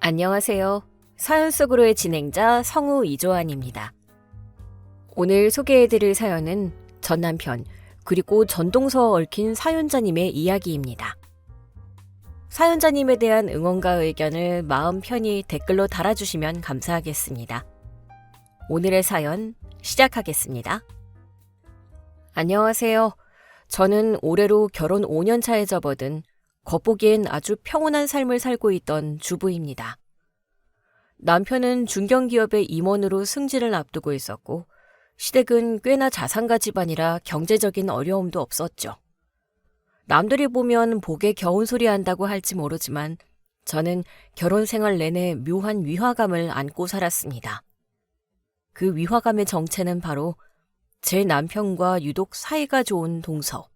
안녕하세요. 사연 속으로의 진행자 성우 이조안입니다. 오늘 소개해드릴 사연은 전 남편 그리고 전동서 얽힌 사연자님의 이야기입니다. 사연자님에 대한 응원과 의견을 마음 편히 댓글로 달아주시면 감사하겠습니다. 오늘의 사연 시작하겠습니다. 안녕하세요. 저는 올해로 결혼 5년 차에 접어든 겉보기엔 아주 평온한 삶을 살고 있던 주부입니다. 남편은 중견기업의 임원으로 승진을 앞두고 있었고 시댁은 꽤나 자산가 집안이라 경제적인 어려움도 없었죠. 남들이 보면 복에 겨운 소리 한다고 할지 모르지만 저는 결혼 생활 내내 묘한 위화감을 안고 살았습니다. 그 위화감의 정체는 바로 제 남편과 유독 사이가 좋은 동서,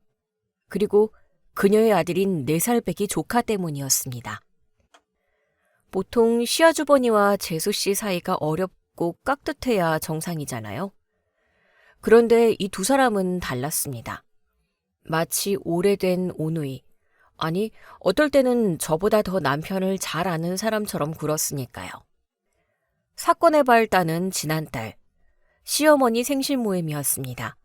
그리고 그녀의 아들인 4살 배기 조카 때문이었습니다. 보통 시아주버니와 재수씨 사이가 어렵고 깍듯해야 정상이잖아요. 그런데 이 두 사람은 달랐습니다. 마치 오래된 오누이, 아니 어떨 때는 저보다 더 남편을 잘 아는 사람처럼 굴었으니까요. 사건의 발단은 지난달, 시어머니 생신 모임이었습니다.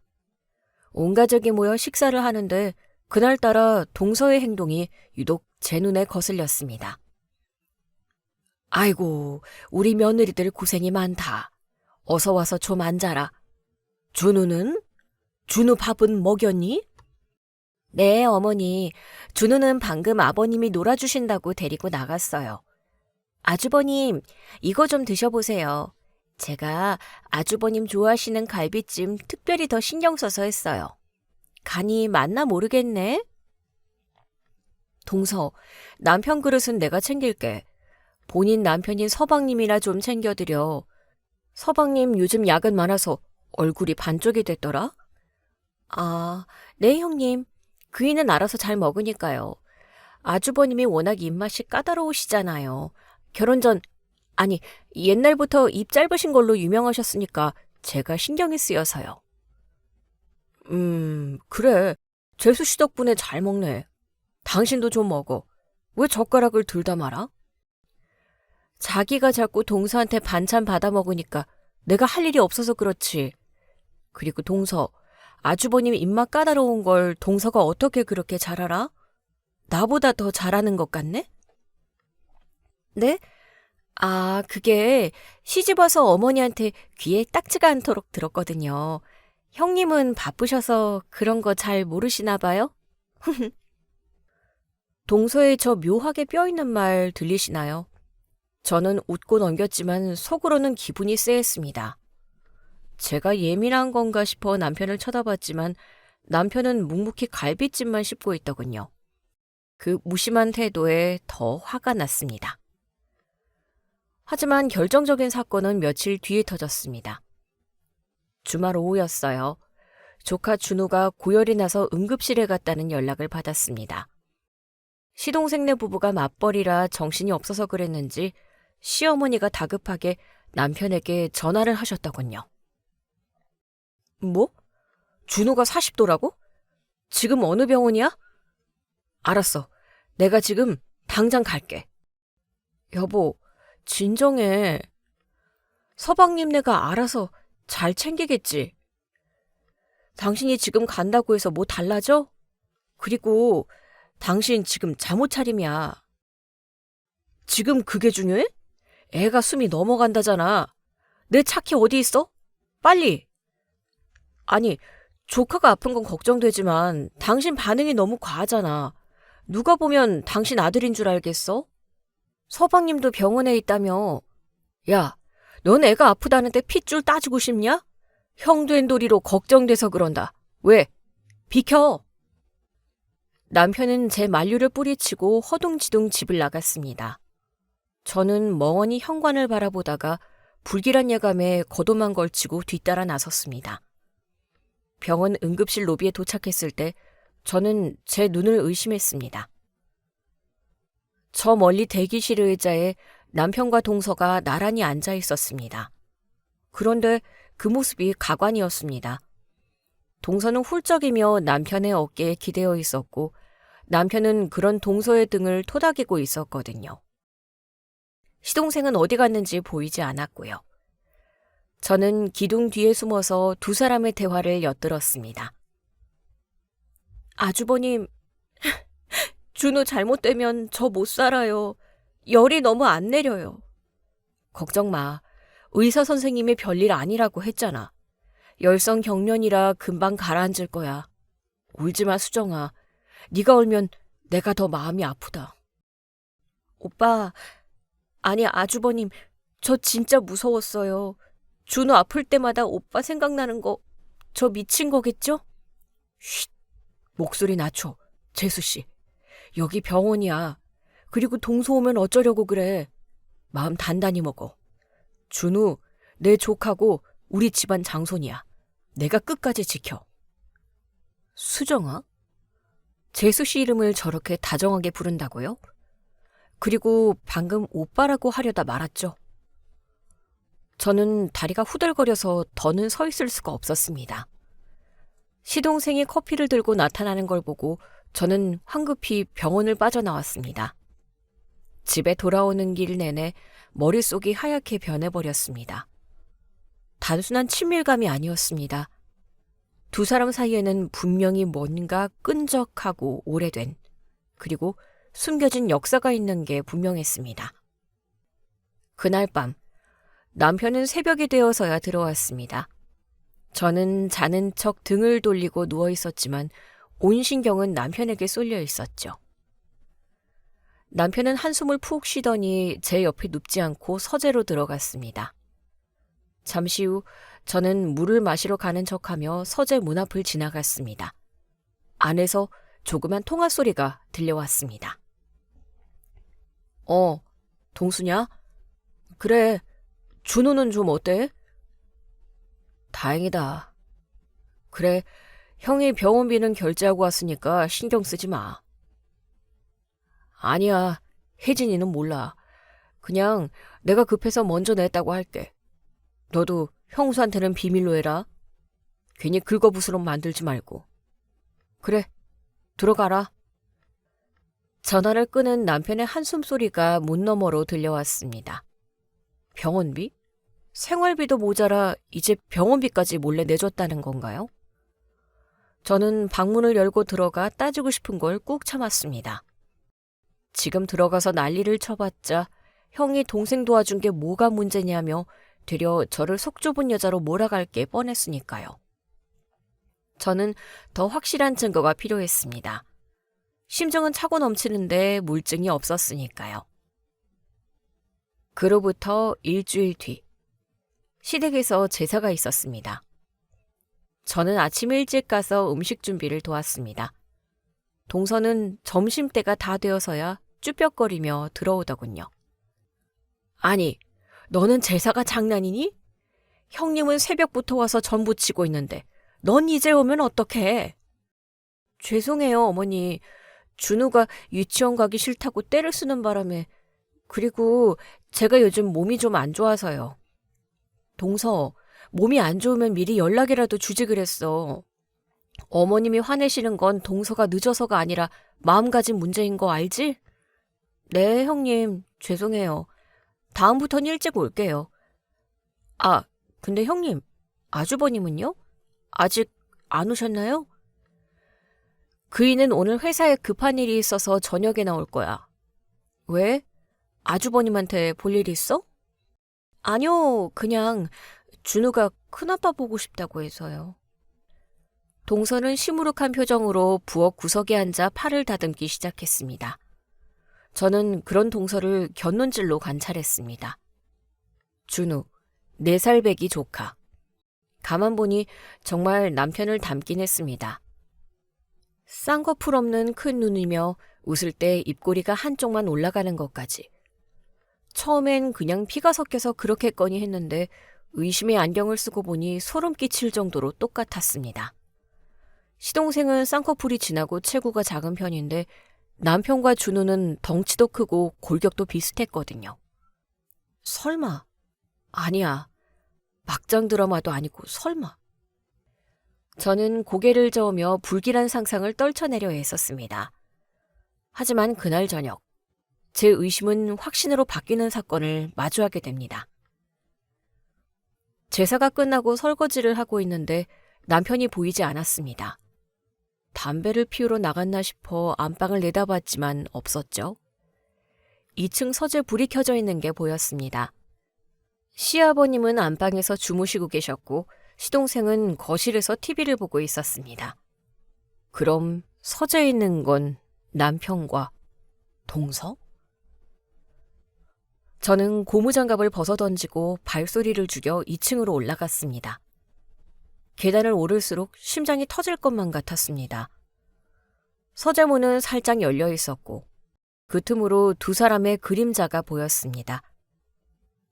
온 가족이 모여 식사를 하는데 그날따라 동서의 행동이 유독 제 눈에 거슬렸습니다. 아이고, 우리 며느리들 고생이 많다. 어서 와서 좀 앉아라. 준우는? 준우 밥은 먹였니? 네, 어머니. 준우는 방금 아버님이 놀아주신다고 데리고 나갔어요. 아주버님, 이거 좀 드셔보세요. 제가 아주버님 좋아하시는 갈비찜 특별히 더 신경 써서 했어요. 간이 맞나 모르겠네? 동서, 남편 그릇은 내가 챙길게. 본인 남편인 서방님이나 좀 챙겨드려. 서방님 요즘 야근 많아서 얼굴이 반쪽이 됐더라? 아, 네 형님. 그이는 알아서 잘 먹으니까요. 아주버님이 워낙 입맛이 까다로우시잖아요. 결혼 전, 아니 옛날부터 입 짧으신 걸로 유명하셨으니까 제가 신경이 쓰여서요. 그래. 재수씨 덕분에 잘 먹네. 당신도 좀 먹어. 왜 젓가락을 들다 말아? 자기가 자꾸 동서한테 반찬 받아 먹으니까 내가 할 일이 없어서 그렇지. 그리고 동서, 아주버님 입맛 까다로운 걸 동서가 어떻게 그렇게 잘 알아? 나보다 더 잘하는 것 같네? 네? 아, 그게 시집와서 어머니한테 귀에 딱지가 않도록 들었거든요. 형님은 바쁘셔서 그런 거 잘 모르시나 봐요? 동서의 저 묘하게 뼈있는 말 들리시나요? 저는 웃고 넘겼지만 속으로는 기분이 쎄했습니다. 제가 예민한 건가 싶어 남편을 쳐다봤지만 남편은 묵묵히 갈비찜만 씹고 있더군요. 그 무심한 태도에 더 화가 났습니다. 하지만 결정적인 사건은 며칠 뒤에 터졌습니다. 주말 오후였어요. 조카 준우가 고열이 나서 응급실에 갔다는 연락을 받았습니다. 시동생네 부부가 맞벌이라 정신이 없어서 그랬는지 시어머니가 다급하게 남편에게 전화를 하셨더군요. 뭐? 준우가 40도라고? 지금 어느 병원이야? 알았어. 내가 지금 당장 갈게. 여보, 진정해. 서방님네가 알아서 잘 챙기겠지. 당신이 지금 간다고 해서 뭐 달라져? 그리고 당신 지금 잠옷 차림이야. 지금 그게 중요해? 애가 숨이 넘어간다잖아. 내 차키 어디 있어? 빨리. 아니, 조카가 아픈 건 걱정되지만 당신 반응이 너무 과하잖아. 누가 보면 당신 아들인 줄 알겠어? 서방님도 병원에 있다며. 야, 넌 애가 아프다는데 핏줄 따지고 싶냐? 형 된 도리로 걱정돼서 그런다. 왜? 비켜! 남편은 제 만류를 뿌리치고 허둥지둥 집을 나갔습니다. 저는 멍하니 현관을 바라보다가 불길한 예감에 겉옷만 걸치고 뒤따라 나섰습니다. 병원 응급실 로비에 도착했을 때 저는 제 눈을 의심했습니다. 저 멀리 대기실 의자에 남편과 동서가 나란히 앉아 있었습니다. 그런데 그 모습이 가관이었습니다. 동서는 훌쩍이며 남편의 어깨에 기대어 있었고 남편은 그런 동서의 등을 토닥이고 있었거든요. 시동생은 어디 갔는지 보이지 않았고요. 저는 기둥 뒤에 숨어서 두 사람의 대화를 엿들었습니다. 아주버님, 준우 잘못되면 저 못 살아요. 열이 너무 안 내려요. 걱정 마. 의사 선생님이 별일 아니라고 했잖아. 열성 경련이라 금방 가라앉을 거야. 울지 마, 수정아. 네가 울면 내가 더 마음이 아프다. 오빠, 아니 아주버님, 저 진짜 무서웠어요. 준우 아플 때마다 오빠 생각나는 거 저 미친 거겠죠? 쉿, 목소리 낮춰. 재수씨, 여기 병원이야. 그리고 동서 오면 어쩌려고 그래. 마음 단단히 먹어. 준우, 내 족하고 우리 집안 장손이야. 내가 끝까지 지켜. 수정아? 재수씨 이름을 저렇게 다정하게 부른다고요? 그리고 방금 오빠라고 하려다 말았죠. 저는 다리가 후들거려서 더는 서 있을 수가 없었습니다. 시동생이 커피를 들고 나타나는 걸 보고 저는 황급히 병원을 빠져나왔습니다. 집에 돌아오는 길 내내 머릿속이 하얗게 변해버렸습니다. 단순한 친밀감이 아니었습니다. 두 사람 사이에는 분명히 뭔가 끈적하고 오래된, 그리고 숨겨진 역사가 있는 게 분명했습니다. 그날 밤, 남편은 새벽이 되어서야 들어왔습니다. 저는 자는 척 등을 돌리고 누워 있었지만 온 신경은 남편에게 쏠려 있었죠. 남편은 한숨을 푹 쉬더니 제 옆에 눕지 않고 서재로 들어갔습니다. 잠시 후 저는 물을 마시러 가는 척하며 서재 문 앞을 지나갔습니다. 안에서 조그만 통화 소리가 들려왔습니다. 동수냐? 그래, 준호는 좀 어때? 다행이다. 그래, 형이 병원비는 결제하고 왔으니까 신경 쓰지 마. 아니야, 혜진이는 몰라. 그냥 내가 급해서 먼저 냈다고 할게. 너도 형수한테는 비밀로 해라. 괜히 긁어부스럼 만들지 말고. 그래, 들어가라. 전화를 끄는 남편의 한숨소리가 문 너머로 들려왔습니다. 병원비? 생활비도 모자라 이제 병원비까지 몰래 내줬다는 건가요? 저는 방문을 열고 들어가 따지고 싶은 걸 꾹 참았습니다. 지금 들어가서 난리를 쳐봤자 형이 동생 도와준 게 뭐가 문제냐며 되려 저를 속 좁은 여자로 몰아갈 게 뻔했으니까요. 저는 더 확실한 증거가 필요했습니다. 심정은 차고 넘치는데 물증이 없었으니까요. 그로부터 일주일 뒤, 시댁에서 제사가 있었습니다. 저는 아침 일찍 가서 음식 준비를 도왔습니다. 동서는 점심때가 다 되어서야 쭈뼛거리며 들어오더군요. 아니, 너는 제사가 장난이니? 형님은 새벽부터 와서 전 부치고 있는데 넌 이제 오면 어떡해? 죄송해요, 어머니. 준우가 유치원 가기 싫다고 떼를 쓰는 바람에. 그리고 제가 요즘 몸이 좀 안 좋아서요. 동서, 몸이 안 좋으면 미리 연락이라도 주지 그랬어. 어머님이 화내시는 건 동서가 늦어서가 아니라 마음가짐 문제인 거 알지? 네, 형님. 죄송해요. 다음부턴 일찍 올게요. 아, 근데 형님, 아주버님은요? 아직 안 오셨나요? 그이는 오늘 회사에 급한 일이 있어서 저녁에 나올 거야. 왜? 아주버님한테 볼 일 있어? 아니요, 그냥 준우가 큰아빠 보고 싶다고 해서요. 동서는 시무룩한 표정으로 부엌 구석에 앉아 팔을 다듬기 시작했습니다. 저는 그런 동서를 곁눈질로 관찰했습니다. 준우, 4살 배기 조카. 가만 보니 정말 남편을 닮긴 했습니다. 쌍꺼풀 없는 큰 눈이며 웃을 때 입꼬리가 한쪽만 올라가는 것까지. 처음엔 그냥 피가 섞여서 그렇겠거니 했는데 의심의 안경을 쓰고 보니 소름 끼칠 정도로 똑같았습니다. 시동생은 쌍꺼풀이 진하고 체구가 작은 편인데 남편과 준우는 덩치도 크고 골격도 비슷했거든요. 설마, 아니야. 막장 드라마도 아니고 설마. 저는 고개를 저으며 불길한 상상을 떨쳐내려 애썼습니다. 하지만 그날 저녁, 제 의심은 확신으로 바뀌는 사건을 마주하게 됩니다. 제사가 끝나고 설거지를 하고 있는데 남편이 보이지 않았습니다. 담배를 피우러 나갔나 싶어 안방을 내다봤지만 없었죠. 2층 서재 불이 켜져 있는 게 보였습니다. 시아버님은 안방에서 주무시고 계셨고 시동생은 거실에서 TV를 보고 있었습니다. 그럼 서재에 있는 건 남편과 동서? 저는 고무장갑을 벗어던지고 발소리를 죽여 2층으로 올라갔습니다. 계단을 오를수록 심장이 터질 것만 같았습니다. 서재문은 살짝 열려 있었고 그 틈으로 두 사람의 그림자가 보였습니다.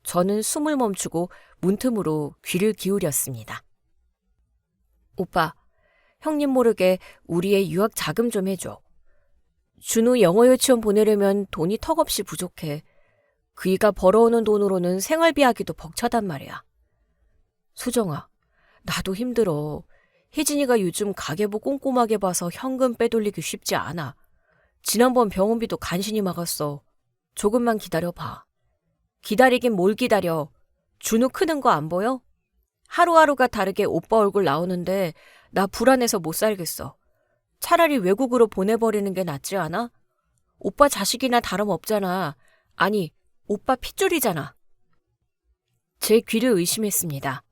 저는 숨을 멈추고 문틈으로 귀를 기울였습니다. 오빠, 형님 모르게 우리의 유학 자금 좀 해줘. 준우 영어 유치원 보내려면 돈이 턱없이 부족해. 그이가 벌어오는 돈으로는 생활비 하기도 벅차단 말이야. 수정아, 나도 힘들어. 혜진이가 요즘 가계부 꼼꼼하게 봐서 현금 빼돌리기 쉽지 않아. 지난번 병원비도 간신히 막았어. 조금만 기다려봐. 기다리긴 뭘 기다려. 준우 크는 거 안 보여? 하루하루가 다르게 오빠 얼굴 나오는데 나 불안해서 못 살겠어. 차라리 외국으로 보내버리는 게 낫지 않아? 오빠 자식이나 다름없잖아. 아니, 오빠 핏줄이잖아. 제 귀를 의심했습니다.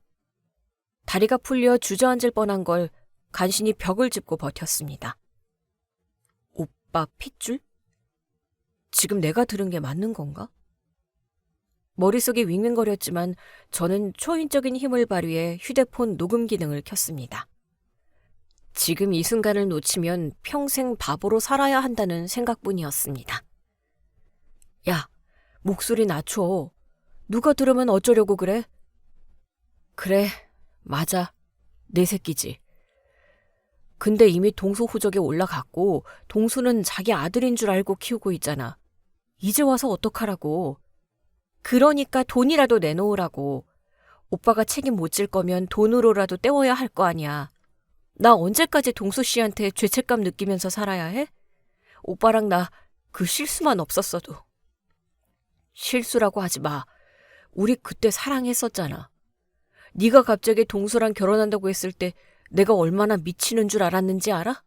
다리가 풀려 주저앉을 뻔한 걸 간신히 벽을 짚고 버텼습니다. 오빠 핏줄? 지금 내가 들은 게 맞는 건가? 머릿속이 윙윙거렸지만 저는 초인적인 힘을 발휘해 휴대폰 녹음 기능을 켰습니다. 지금 이 순간을 놓치면 평생 바보로 살아야 한다는 생각뿐이었습니다. 야, 목소리 낮춰. 누가 들으면 어쩌려고 그래? 그래, 맞아. 내 새끼지. 근데 이미 동수 호적에 올라갔고 동수는 자기 아들인 줄 알고 키우고 있잖아. 이제 와서 어떡하라고. 그러니까 돈이라도 내놓으라고. 오빠가 책임 못 질 거면 돈으로라도 때워야 할 거 아니야. 나 언제까지 동수 씨한테 죄책감 느끼면서 살아야 해? 오빠랑 나 그 실수만 없었어도. 실수라고 하지 마. 우리 그때 사랑했었잖아. 네가 갑자기 동수랑 결혼한다고 했을 때 내가 얼마나 미치는 줄 알았는지 알아?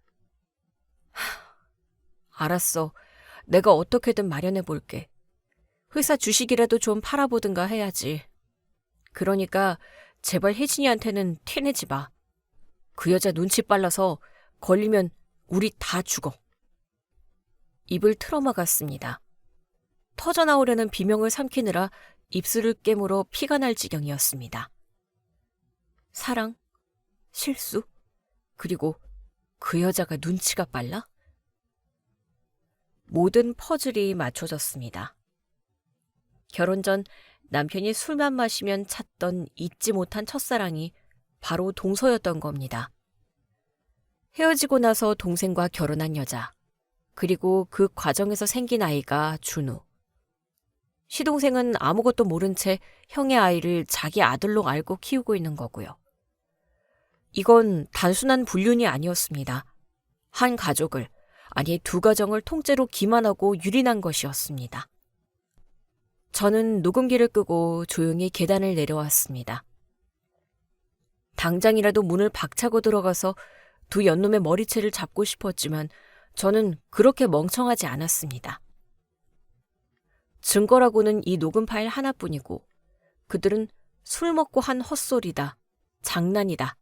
알았어. 내가 어떻게든 마련해 볼게. 회사 주식이라도 좀 팔아보든가 해야지. 그러니까 제발 혜진이한테는 티내지 마. 그 여자 눈치 빨라서 걸리면 우리 다 죽어. 입을 틀어막았습니다. 터져나오려는 비명을 삼키느라 입술을 깨물어 피가 날 지경이었습니다. 사랑, 실수, 그리고 그 여자가 눈치가 빨라? 모든 퍼즐이 맞춰졌습니다. 결혼 전 남편이 술만 마시면 찾던 잊지 못한 첫사랑이 바로 동서였던 겁니다. 헤어지고 나서 동생과 결혼한 여자, 그리고 그 과정에서 생긴 아이가 준우. 시동생은 아무것도 모른 채 형의 아이를 자기 아들로 알고 키우고 있는 거고요. 이건 단순한 불륜이 아니었습니다. 한 가족을, 아니 두 가정을 통째로 기만하고 유린한 것이었습니다. 저는 녹음기를 끄고 조용히 계단을 내려왔습니다. 당장이라도 문을 박차고 들어가서 두 연놈의 머리채를 잡고 싶었지만 저는 그렇게 멍청하지 않았습니다. 증거라고는 이 녹음 파일 하나뿐이고 그들은 술 먹고 한 헛소리다, 장난이다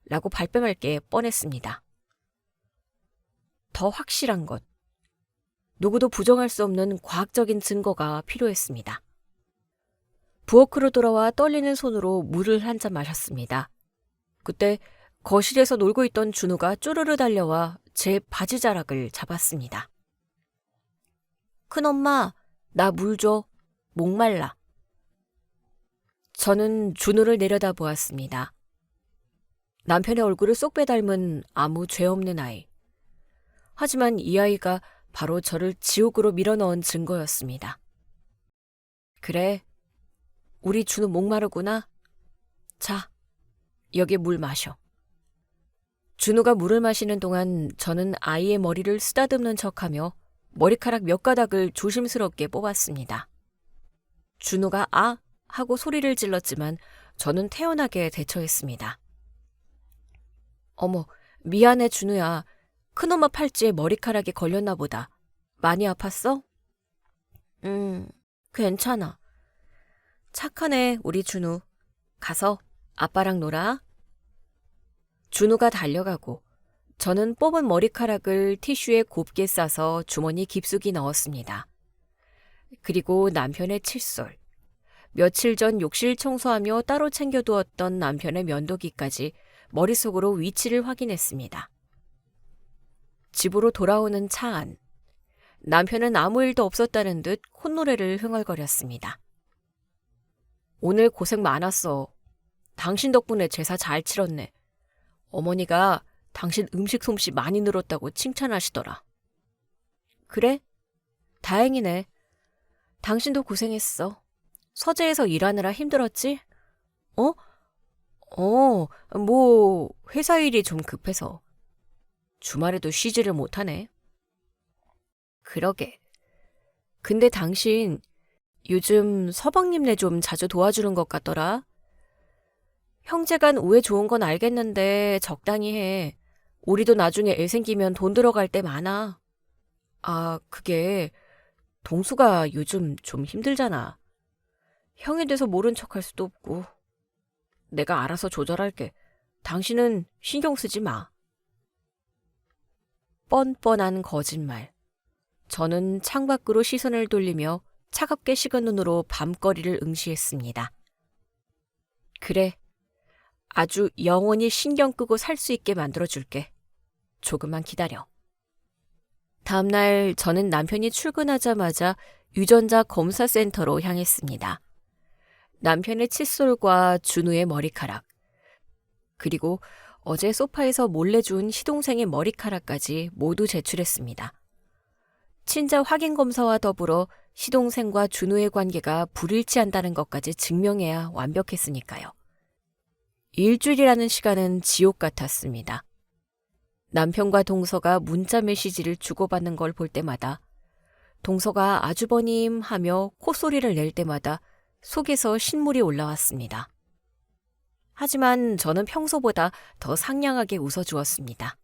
라고 발뺌할 게 뻔했습니다. 더 확실한 것, 누구도 부정할 수 없는 과학적인 증거가 필요했습니다. 부엌으로 돌아와 떨리는 손으로 물을 한 잔 마셨습니다. 그때 거실에서 놀고 있던 준우가 쪼르르 달려와 제 바지자락을 잡았습니다. 큰엄마, 나 물 줘. 목말라. 저는 준우를 내려다보았습니다. 남편의 얼굴을 쏙 빼닮은 아무 죄 없는 아이. 하지만 이 아이가 바로 저를 지옥으로 밀어넣은 증거였습니다. 그래, 우리 준우 목마르구나. 자, 여기 물 마셔. 준우가 물을 마시는 동안 저는 아이의 머리를 쓰다듬는 척하며 머리카락 몇 가닥을 조심스럽게 뽑았습니다. 준우가 아! 하고 소리를 질렀지만 저는 태연하게 대처했습니다. 어머, 미안해 준우야. 큰엄마 팔찌에 머리카락이 걸렸나 보다. 많이 아팠어? 괜찮아. 착하네, 우리 준우. 가서 아빠랑 놀아. 준우가 달려가고 저는 뽑은 머리카락을 티슈에 곱게 싸서 주머니 깊숙이 넣었습니다. 그리고 남편의 칫솔, 며칠 전 욕실 청소하며 따로 챙겨두었던 남편의 면도기까지 머릿속으로 위치를 확인했습니다. 집으로 돌아오는 차 안. 남편은 아무 일도 없었다는 듯 콧노래를 흥얼거렸습니다. 오늘 고생 많았어. 당신 덕분에 제사 잘 치렀네. 어머니가 당신 음식 솜씨 많이 늘었다고 칭찬하시더라. 그래? 다행이네. 당신도 고생했어. 서재에서 일하느라 힘들었지? 회사 일이 좀 급해서. 주말에도 쉬지를 못하네. 그러게. 근데 당신 요즘 서방님네 좀 자주 도와주는 것 같더라. 형제간 우애 좋은 건 알겠는데 적당히 해. 우리도 나중에 애 생기면 돈 들어갈 때 많아. 아, 그게 동수가 요즘 좀 힘들잖아. 형이 돼서 모른 척할 수도 없고. 내가 알아서 조절할게. 당신은 신경 쓰지 마. 뻔뻔한 거짓말. 저는 창밖으로 시선을 돌리며 차갑게 식은 눈으로 밤거리를 응시했습니다. 그래. 아주 영원히 신경 끄고 살 수 있게 만들어줄게. 조금만 기다려. 다음날 저는 남편이 출근하자마자 유전자 검사센터로 향했습니다. 남편의 칫솔과 준우의 머리카락, 그리고 어제 소파에서 몰래 준 시동생의 머리카락까지 모두 제출했습니다. 친자 확인 검사와 더불어 시동생과 준우의 관계가 불일치한다는 것까지 증명해야 완벽했으니까요. 일주일이라는 시간은 지옥 같았습니다. 남편과 동서가 문자 메시지를 주고받는 걸 볼 때마다 동서가 아주버님 하며 콧소리를 낼 때마다 속에서 신물이 올라왔습니다. 하지만 저는 평소보다 더 상냥하게 웃어주었습니다.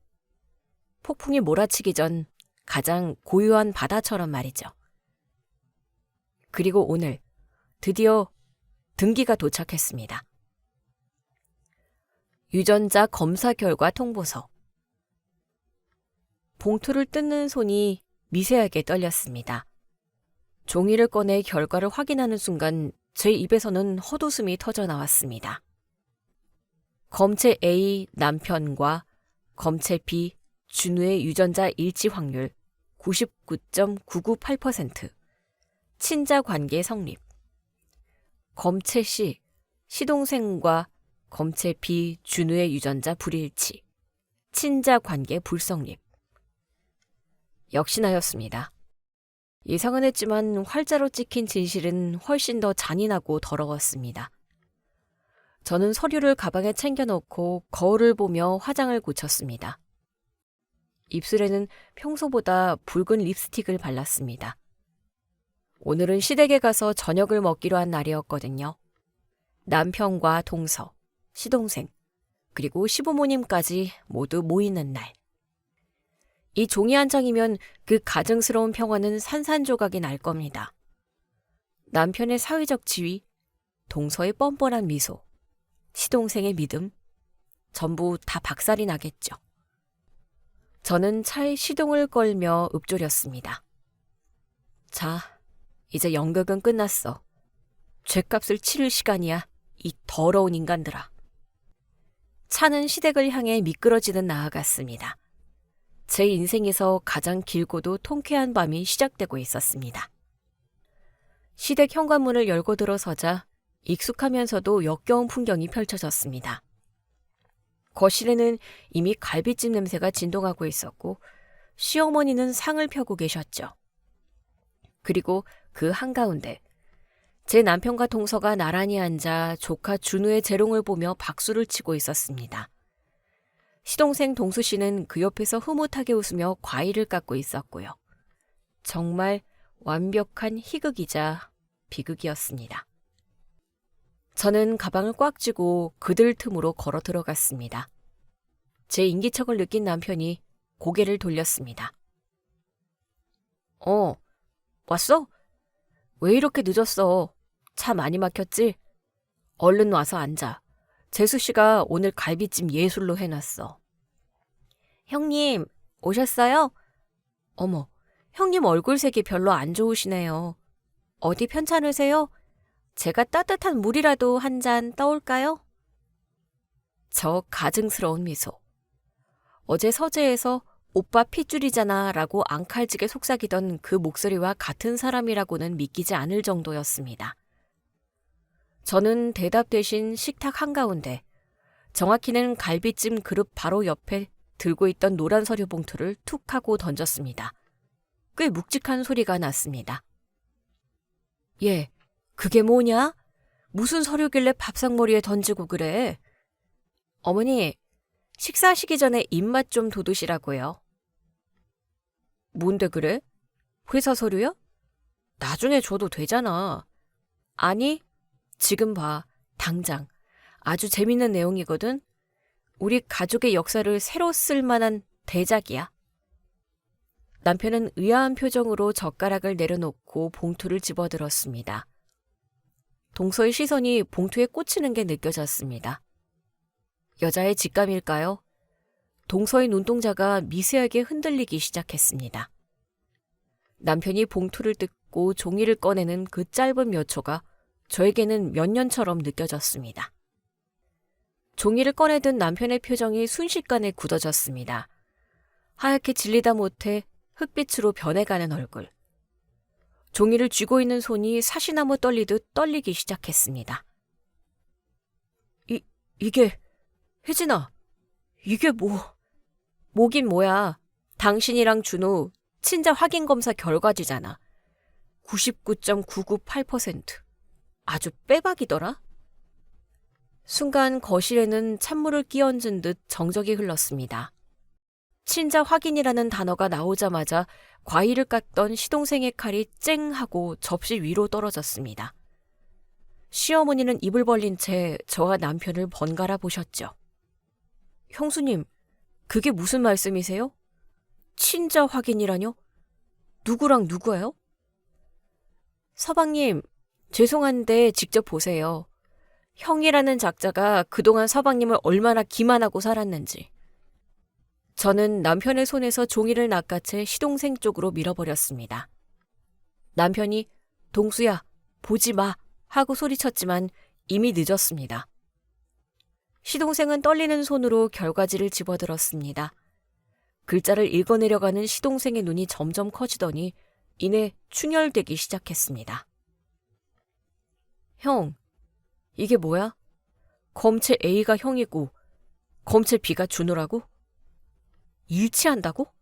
폭풍이 몰아치기 전 가장 고요한 바다처럼 말이죠. 그리고 오늘 드디어 등기가 도착했습니다. 유전자 검사 결과 통보서. 봉투를 뜯는 손이 미세하게 떨렸습니다. 종이를 꺼내 결과를 확인하는 순간 제 입에서는 헛웃음이 터져 나왔습니다. 검체 A 남편과 검체 B 준우의 유전자 일치 확률 99.998%, 친자 관계 성립. 검체 C 시동생과 검체 B 준우의 유전자 불일치, 친자 관계 불성립. 역시나였습니다. 예상은 했지만 활자로 찍힌 진실은 훨씬 더 잔인하고 더러웠습니다. 저는 서류를 가방에 챙겨놓고 거울을 보며 화장을 고쳤습니다. 입술에는 평소보다 붉은 립스틱을 발랐습니다. 오늘은 시댁에 가서 저녁을 먹기로 한 날이었거든요. 남편과 동서, 시동생, 그리고 시부모님까지 모두 모이는 날. 이 종이 한 장이면 그 가증스러운 평화는 산산조각이 날 겁니다. 남편의 사회적 지위, 동서의 뻔뻔한 미소, 시동생의 믿음, 전부 다 박살이 나겠죠. 저는 차에 시동을 걸며 읊조렸습니다. 자, 이제 연극은 끝났어. 죗값을 치를 시간이야, 이 더러운 인간들아. 차는 시댁을 향해 미끄러지듯 나아갔습니다. 제 인생에서 가장 길고도 통쾌한 밤이 시작되고 있었습니다. 시댁 현관문을 열고 들어서자 익숙하면서도 역겨운 풍경이 펼쳐졌습니다. 거실에는 이미 갈비찜 냄새가 진동하고 있었고 시어머니는 상을 펴고 계셨죠. 그리고 그 한가운데 제 남편과 동서가 나란히 앉아 조카 준우의 재롱을 보며 박수를 치고 있었습니다. 시동생 동수 씨는 그 옆에서 흐뭇하게 웃으며 과일을 깎고 있었고요. 정말 완벽한 희극이자 비극이었습니다. 저는 가방을 꽉 쥐고 그들 틈으로 걸어 들어갔습니다. 제 인기척을 느낀 남편이 고개를 돌렸습니다. 왔어? 왜 이렇게 늦었어? 차 많이 막혔지? 얼른 와서 앉아. 재수 씨가 오늘 갈비찜 예술로 해놨어. 형님, 오셨어요? 어머, 형님 얼굴색이 별로 안 좋으시네요. 어디 편찮으세요? 제가 따뜻한 물이라도 한 잔 떠올까요? 저 가증스러운 미소. 어제 서재에서 오빠 핏줄이잖아 라고 앙칼지게 속삭이던 그 목소리와 같은 사람이라고는 믿기지 않을 정도였습니다. 저는 대답 대신 식탁 한가운데, 정확히는 갈비찜 그릇 바로 옆에 들고 있던 노란 서류 봉투를 툭 하고 던졌습니다. 꽤 묵직한 소리가 났습니다. 얘, 그게 뭐냐? 무슨 서류길래 밥상머리에 던지고 그래? 어머니, 식사하시기 전에 입맛 좀 돋우시라고요. 뭔데 그래? 회사 서류야? 나중에 줘도 되잖아. 아니, 지금 봐. 당장. 아주 재밌는 내용이거든. 우리 가족의 역사를 새로 쓸 만한 대작이야. 남편은 의아한 표정으로 젓가락을 내려놓고 봉투를 집어들었습니다. 동서의 시선이 봉투에 꽂히는 게 느껴졌습니다. 여자의 직감일까요? 동서의 눈동자가 미세하게 흔들리기 시작했습니다. 남편이 봉투를 뜯고 종이를 꺼내는 그 짧은 몇 초가 저에게는 몇 년처럼 느껴졌습니다. 종이를 꺼내든 남편의 표정이 순식간에 굳어졌습니다. 하얗게 질리다 못해 흑빛으로 변해가는 얼굴. 종이를 쥐고 있는 손이 사시나무 떨리듯 떨리기 시작했습니다. 이게, 혜진아, 이게 뭐긴 뭐야. 당신이랑 준우 친자 확인 검사 결과지잖아. 99.998%. 아주 빼박이더라. 순간 거실에는 찬물을 끼얹은 듯 정적이 흘렀습니다. 친자 확인이라는 단어가 나오자마자 과일을 깎던 시동생의 칼이 쨍 하고 접시 위로 떨어졌습니다. 시어머니는 입을 벌린 채 저와 남편을 번갈아 보셨죠. 형수님, 그게 무슨 말씀이세요? 친자 확인이라뇨? 누구랑 누구예요? 서방님, 죄송한데 직접 보세요. 형이라는 작자가 그동안 서방님을 얼마나 기만하고 살았는지. 저는 남편의 손에서 종이를 낚아채 시동생 쪽으로 밀어버렸습니다. 남편이 동수야, 보지 마 하고 소리쳤지만 이미 늦었습니다. 시동생은 떨리는 손으로 결과지를 집어들었습니다. 글자를 읽어내려가는 시동생의 눈이 점점 커지더니 이내 충혈되기 시작했습니다. 형, 이게 뭐야? 검체 A가 형이고 검체 B가 준우라고? 일치한다고?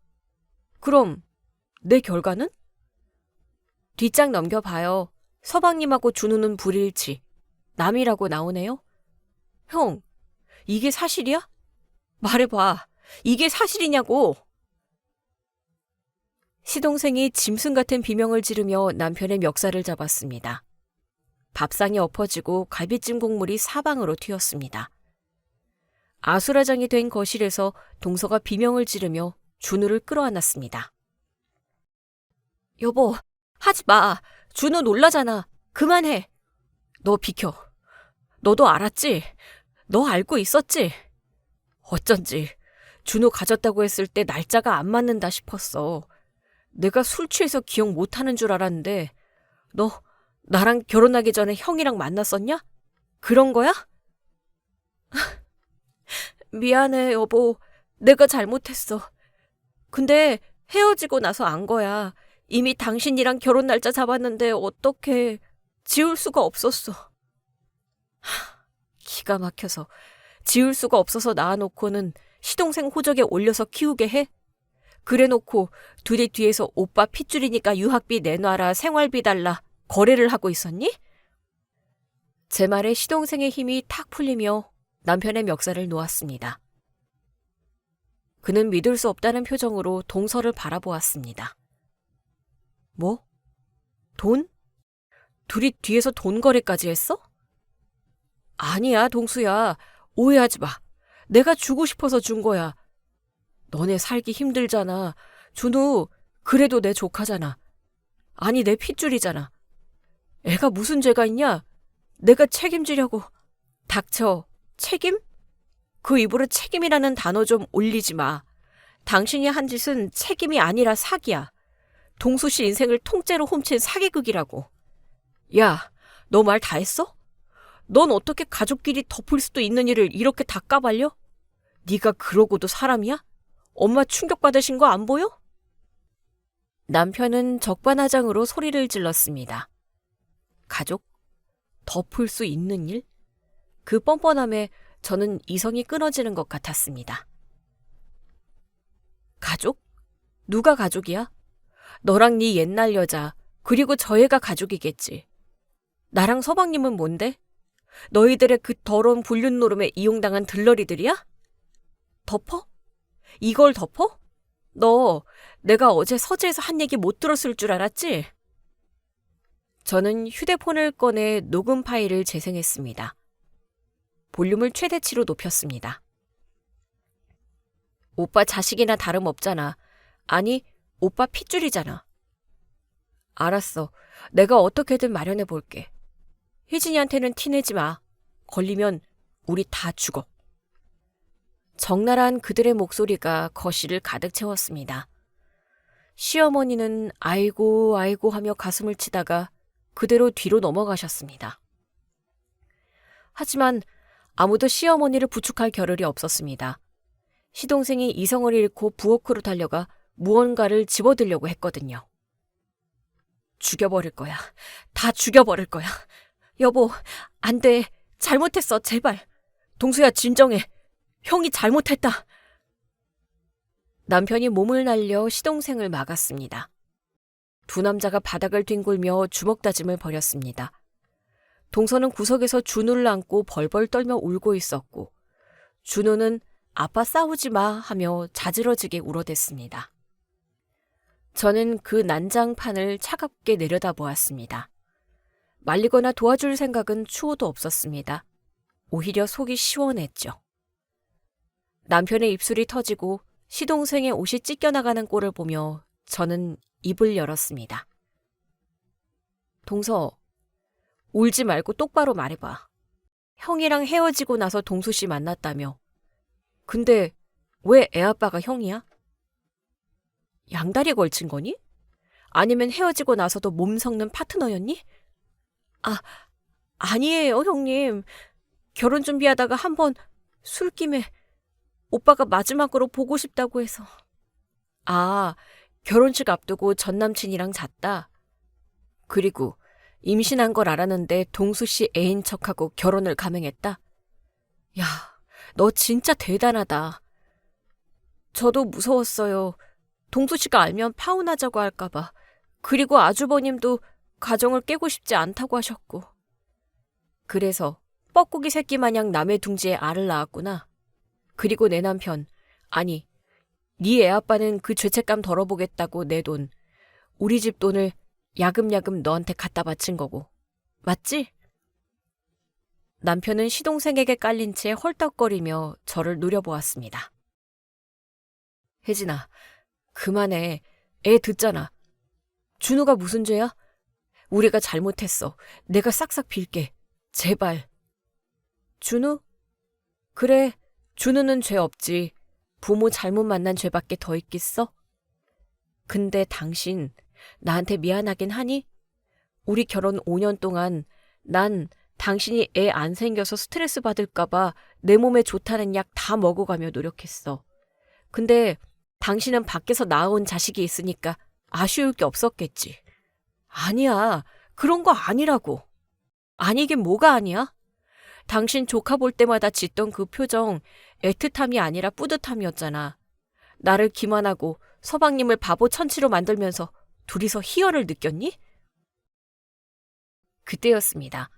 그럼 내 결과는? 뒷장 넘겨봐요. 서방님하고 준우는 불일치. 남이라고 나오네요. 형, 이게 사실이야? 말해봐. 이게 사실이냐고. 시동생이 짐승 같은 비명을 지르며 남편의 멱살을 잡았습니다. 밥상이 엎어지고 갈비찜 국물이 사방으로 튀었습니다. 아수라장이 된 거실에서 동서가 비명을 지르며 준우를 끌어안았습니다. 여보, 하지 마. 준우 놀라잖아. 그만해. 너 비켜. 너도 알았지? 너 알고 있었지? 어쩐지 준우 가졌다고 했을 때 날짜가 안 맞는다 싶었어. 내가 술 취해서 기억 못하는 줄 알았는데 너 나랑 결혼하기 전에 형이랑 만났었냐? 그런 거야? 미안해, 여보. 내가 잘못했어. 근데 헤어지고 나서 안 거야. 이미 당신이랑 결혼 날짜 잡았는데 어떡해. 지울 수가 없었어. 기가 막혀서. 지울 수가 없어서 낳아놓고는 시동생 호적에 올려서 키우게 해? 그래놓고 둘이 뒤에서 오빠 핏줄이니까 유학비 내놔라, 생활비 달라, 거래를 하고 있었니? 제 말에 시동생의 힘이 탁 풀리며 남편의 멱살을 놓았습니다. 그는 믿을 수 없다는 표정으로 동서를 바라보았습니다. 뭐? 돈? 둘이 뒤에서 돈 거래까지 했어? 아니야, 동수야. 오해하지 마. 내가 주고 싶어서 준 거야. 너네 살기 힘들잖아. 준우, 그래도 내 조카잖아. 아니, 내 핏줄이잖아. 애가 무슨 죄가 있냐? 내가 책임지려고. 닥쳐. 책임? 그 입으로 책임이라는 단어 좀 올리지 마. 당신이 한 짓은 책임이 아니라 사기야. 동수 씨 인생을 통째로 훔친 사기극이라고. 야, 너 말 다 했어? 넌 어떻게 가족끼리 덮을 수도 있는 일을 이렇게 다 까발려? 네가 그러고도 사람이야? 엄마 충격받으신 거 안 보여? 남편은 적반하장으로 소리를 질렀습니다. 가족? 덮을 수 있는 일? 그 뻔뻔함에 저는 이성이 끊어지는 것 같았습니다. 가족? 누가 가족이야? 너랑 네 옛날 여자, 그리고 저 애가 가족이겠지. 나랑 서방님은 뭔데? 너희들의 그 더러운 불륜 노름에 이용당한 들러리들이야? 덮어? 이걸 덮어? 너 내가 어제 서재에서 한 얘기 못 들었을 줄 알았지? 저는 휴대폰을 꺼내 녹음 파일을 재생했습니다. 볼륨을 최대치로 높였습니다. 오빠 자식이나 다름없잖아. 아니, 오빠 핏줄이잖아. 알았어. 내가 어떻게든 마련해 볼게. 혜진이한테는 티내지 마. 걸리면 우리 다 죽어. 적나라한 그들의 목소리가 거실을 가득 채웠습니다. 시어머니는 아이고 아이고 하며 가슴을 치다가 그대로 뒤로 넘어가셨습니다. 하지만 아무도 시어머니를 부축할 겨를이 없었습니다. 시동생이 이성을 잃고 부엌으로 달려가 무언가를 집어들려고 했거든요. 죽여버릴 거야. 다 죽여버릴 거야. 여보, 안 돼. 잘못했어, 제발. 동수야, 진정해. 형이 잘못했다. 남편이 몸을 날려 시동생을 막았습니다. 두 남자가 바닥을 뒹굴며 주먹 다짐을 벌였습니다. 동서는 구석에서 준우를 안고 벌벌 떨며 울고 있었고 준우는 아빠 싸우지 마 하며 자지러지게 울어댔습니다. 저는 그 난장판을 차갑게 내려다보았습니다. 말리거나 도와줄 생각은 추호도 없었습니다. 오히려 속이 시원했죠. 남편의 입술이 터지고 시동생의 옷이 찢겨나가는 꼴을 보며 저는 입을 열었습니다. 동서, 울지 말고 똑바로 말해봐. 형이랑 헤어지고 나서 동수 씨 만났다며. 근데 왜 애아빠가 형이야? 양다리 걸친 거니? 아니면 헤어지고 나서도 몸 섞는 파트너였니? 아니에요, 형님. 결혼 준비하다가 한번 술김에 오빠가 마지막으로 보고 싶다고 해서. 결혼식 앞두고 전남친이랑 잤다. 그리고 임신한 걸 알았는데 동수 씨 애인 척하고 결혼을 감행했다. 야, 너 진짜 대단하다. 저도 무서웠어요. 동수 씨가 알면 파혼하자고 할까 봐. 그리고 아주버님도 가정을 깨고 싶지 않다고 하셨고. 그래서 뻐꾸기 새끼 마냥 남의 둥지에 알을 낳았구나. 그리고 내 남편, 아니, 네 애아빠는 그 죄책감 덜어보겠다고 내 돈, 우리 집 돈을 야금야금 너한테 갖다 바친 거고. 맞지? 남편은 시동생에게 깔린 채 헐떡거리며 저를 노려보았습니다. 혜진아, 그만해. 애 듣잖아. 준우가 무슨 죄야? 우리가 잘못했어. 내가 싹싹 빌게. 제발. 준우? 그래, 준우는 죄 없지. 부모 잘못 만난 죄밖에 더 있겠어? 근데 당신 나한테 미안하긴 하니? 우리 결혼 5년 동안 난 당신이 애 안 생겨서 스트레스 받을까봐 내 몸에 좋다는 약 다 먹어가며 노력했어. 근데 당신은 밖에서 낳아온 자식이 있으니까 아쉬울 게 없었겠지. 아니야. 그런 거 아니라고. 아니긴 뭐가 아니야? 당신 조카 볼 때마다 짓던 그 표정 애틋함이 아니라 뿌듯함이었잖아. 나를 기만하고 서방님을 바보 천치로 만들면서 둘이서 희열을 느꼈니? 그때였습니다.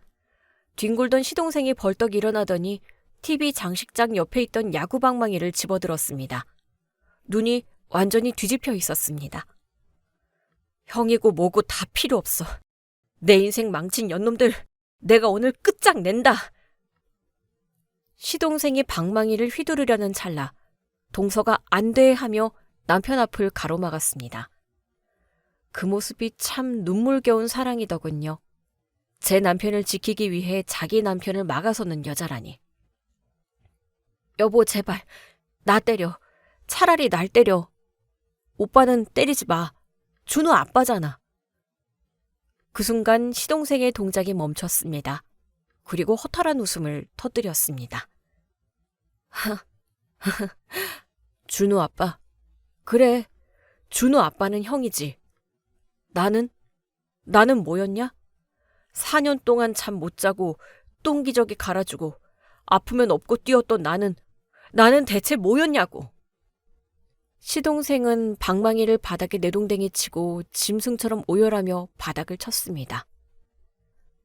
뒹굴던 시동생이 벌떡 일어나더니 TV 장식장 옆에 있던 야구방망이를 집어들었습니다. 눈이 완전히 뒤집혀 있었습니다. 형이고 뭐고 다 필요 없어. 내 인생 망친 연놈들 내가 오늘 끝장낸다. 시동생이 방망이를 휘두르려는 찰나 동서가 안 돼 하며 남편 앞을 가로막았습니다. 그 모습이 참 눈물겨운 사랑이더군요. 제 남편을 지키기 위해 자기 남편을 막아서는 여자라니. 여보 제발 나 때려. 차라리 날 때려. 오빠는 때리지 마. 준호 아빠잖아. 그 순간 시동생의 동작이 멈췄습니다. 그리고 허탈한 웃음을 터뜨렸습니다. 준호 아빠. 그래, 준호 아빠는 형이지. 나는 뭐였냐? 4년 동안 잠 못 자고 똥기저귀 갈아주고 아프면 업고 뛰었던 나는 대체 뭐였냐고. 시동생은 방망이를 바닥에 내동댕이 치고 짐승처럼 오열하며 바닥을 쳤습니다.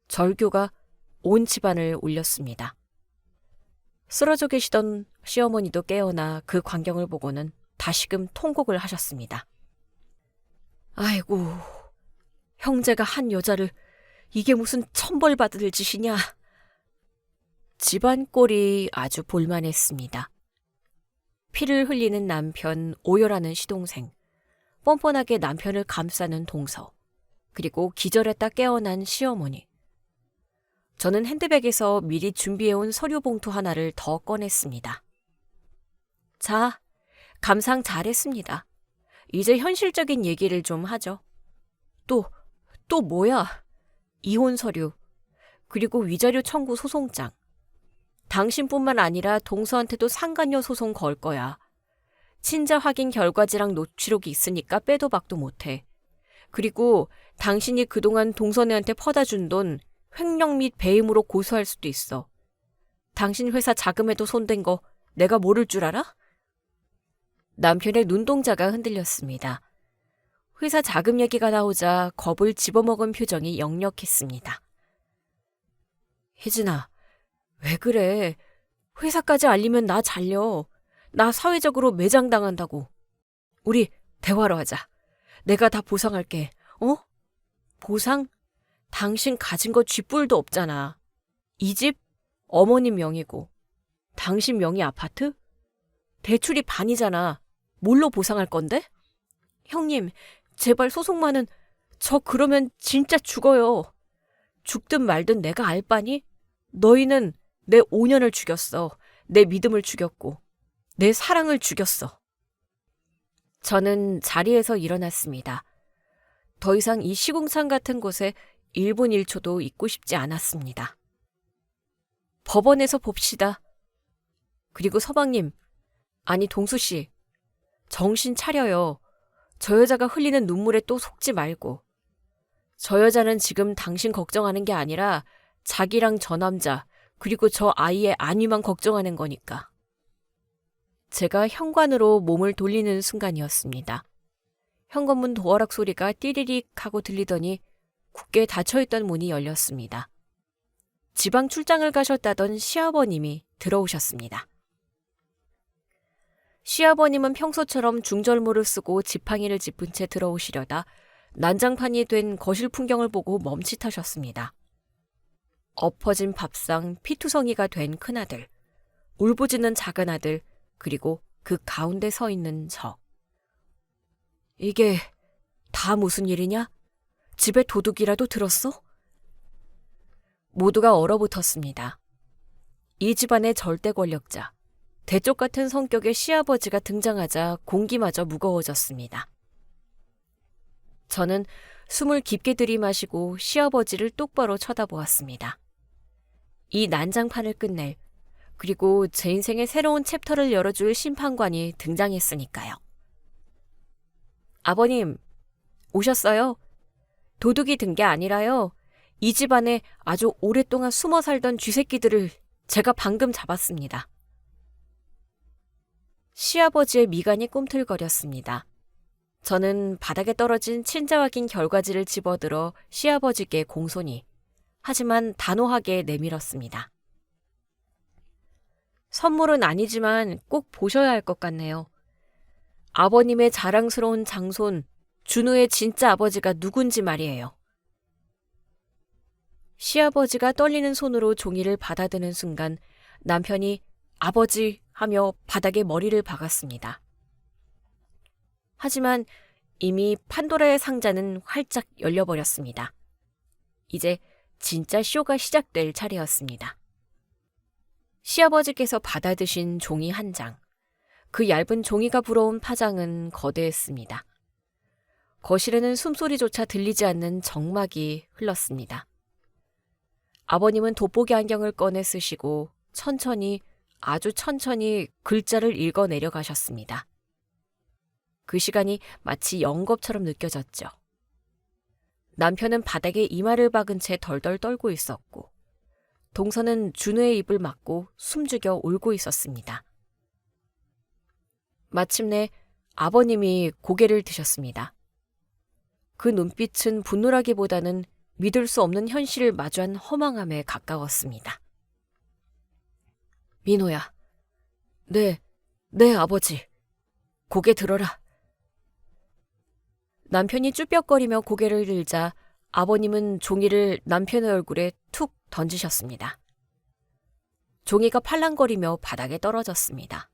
절규가 온 집안을 울렸습니다. 쓰러져 계시던 시어머니도 깨어나 그 광경을 보고는 다시금 통곡을 하셨습니다. 아이고, 형제가 한 여자를 이게 무슨 천벌받을 짓이냐. 집안 꼴이 아주 볼만했습니다. 피를 흘리는 남편, 오열하는 시동생, 뻔뻔하게 남편을 감싸는 동서, 그리고 기절했다 깨어난 시어머니. 저는 핸드백에서 미리 준비해온 서류 봉투 하나를 더 꺼냈습니다. 자, 감상 잘했습니다. 이제 현실적인 얘기를 좀 하죠. 또 뭐야? 이혼 서류, 그리고 위자료 청구 소송장. 당신뿐만 아니라 동서한테도 상간녀 소송 걸 거야. 친자 확인 결과지랑 녹취록이 있으니까 빼도 박도 못해. 그리고 당신이 그동안 동서네한테 퍼다 준 돈 횡령 및 배임으로 고소할 수도 있어. 당신 회사 자금에도 손댄 거 내가 모를 줄 알아? 남편의 눈동자가 흔들렸습니다. 회사 자금 얘기가 나오자 겁을 집어먹은 표정이 역력했습니다. 혜진아, 왜 그래? 회사까지 알리면 나 잘려. 나 사회적으로 매장당한다고. 우리 대화로 하자. 내가 다 보상할게. 어? 보상? 당신 가진 거 쥐뿔도 없잖아. 이 집 어머님 명의고 당신 명의 아파트? 대출이 반이잖아. 뭘로 보상할 건데? 형님, 제발 소송만은 저 그러면 진짜 죽어요. 죽든 말든 내가 알 바니? 너희는 내 5년을 죽였어. 내 믿음을 죽였고 내 사랑을 죽였어. 저는 자리에서 일어났습니다. 더 이상 이 시궁창 같은 곳에 1분 1초도 있고 싶지 않았습니다. 법원에서 봅시다. 그리고 서방님, 아니 동수씨, 정신 차려요. 저 여자가 흘리는 눈물에 또 속지 말고. 저 여자는 지금 당신 걱정하는 게 아니라 자기랑 저 남자, 그리고 저 아이의 안위만 걱정하는 거니까. 제가 현관으로 몸을 돌리는 순간이었습니다. 현관문 도어락 소리가 띠리릭 하고 들리더니 굳게 닫혀있던 문이 열렸습니다. 지방 출장을 가셨다던 시아버님이 들어오셨습니다. 시아버님은 평소처럼 중절모를 쓰고 지팡이를 짚은 채 들어오시려다 난장판이 된 거실 풍경을 보고 멈칫하셨습니다. 엎어진 밥상 피투성이가 된 큰아들, 울부짖는 작은아들, 그리고 그 가운데 서 있는 저. 이게 다 무슨 일이냐? 집에 도둑이라도 들었어? 모두가 얼어붙었습니다. 이 집안의 절대 권력자, 대쪽 같은 성격의 시아버지가 등장하자 공기마저 무거워졌습니다. 저는 숨을 깊게 들이마시고 시아버지를 똑바로 쳐다보았습니다. 이 난장판을 끝낼, 그리고 제 인생의 새로운 챕터를 열어줄 심판관이 등장했으니까요. 아버님, 오셨어요? 도둑이 든 게 아니라요. 이 집안에 아주 오랫동안 숨어 살던 쥐새끼들을 제가 방금 잡았습니다. 시아버지의 미간이 꿈틀거렸습니다. 저는 바닥에 떨어진 친자 확인 결과지를 집어들어 시아버지께 공손히, 하지만 단호하게 내밀었습니다. 선물은 아니지만 꼭 보셔야 할 것 같네요. 아버님의 자랑스러운 장손, 준우의 진짜 아버지가 누군지 말이에요. 시아버지가 떨리는 손으로 종이를 받아드는 순간 남편이 아버지 하며 바닥에 머리를 박았습니다. 하지만 이미 판도라의 상자는 활짝 열려버렸습니다. 이제 진짜 쇼가 시작될 차례였습니다. 시아버지께서 받아드신 종이 한 장. 그 얇은 종이가 불어온 파장은 거대했습니다. 거실에는 숨소리조차 들리지 않는 정막이 흘렀습니다. 아버님은 돋보기 안경을 꺼내 쓰시고 천천히, 아주 천천히 글자를 읽어 내려가셨습니다. 그 시간이 마치 영겁처럼 느껴졌죠. 남편은 바닥에 이마를 박은 채 덜덜 떨고 있었고 동서는 준우의 입을 막고 숨죽여 울고 있었습니다. 마침내 아버님이 고개를 드셨습니다. 그 눈빛은 분노라기보다는 믿을 수 없는 현실을 마주한 허망함에 가까웠습니다. 민호야. 네 아버지. 고개 들어라. 남편이 쭈뼛거리며 고개를 들자 아버님은 종이를 남편의 얼굴에 툭 던지셨습니다. 종이가 팔랑거리며 바닥에 떨어졌습니다.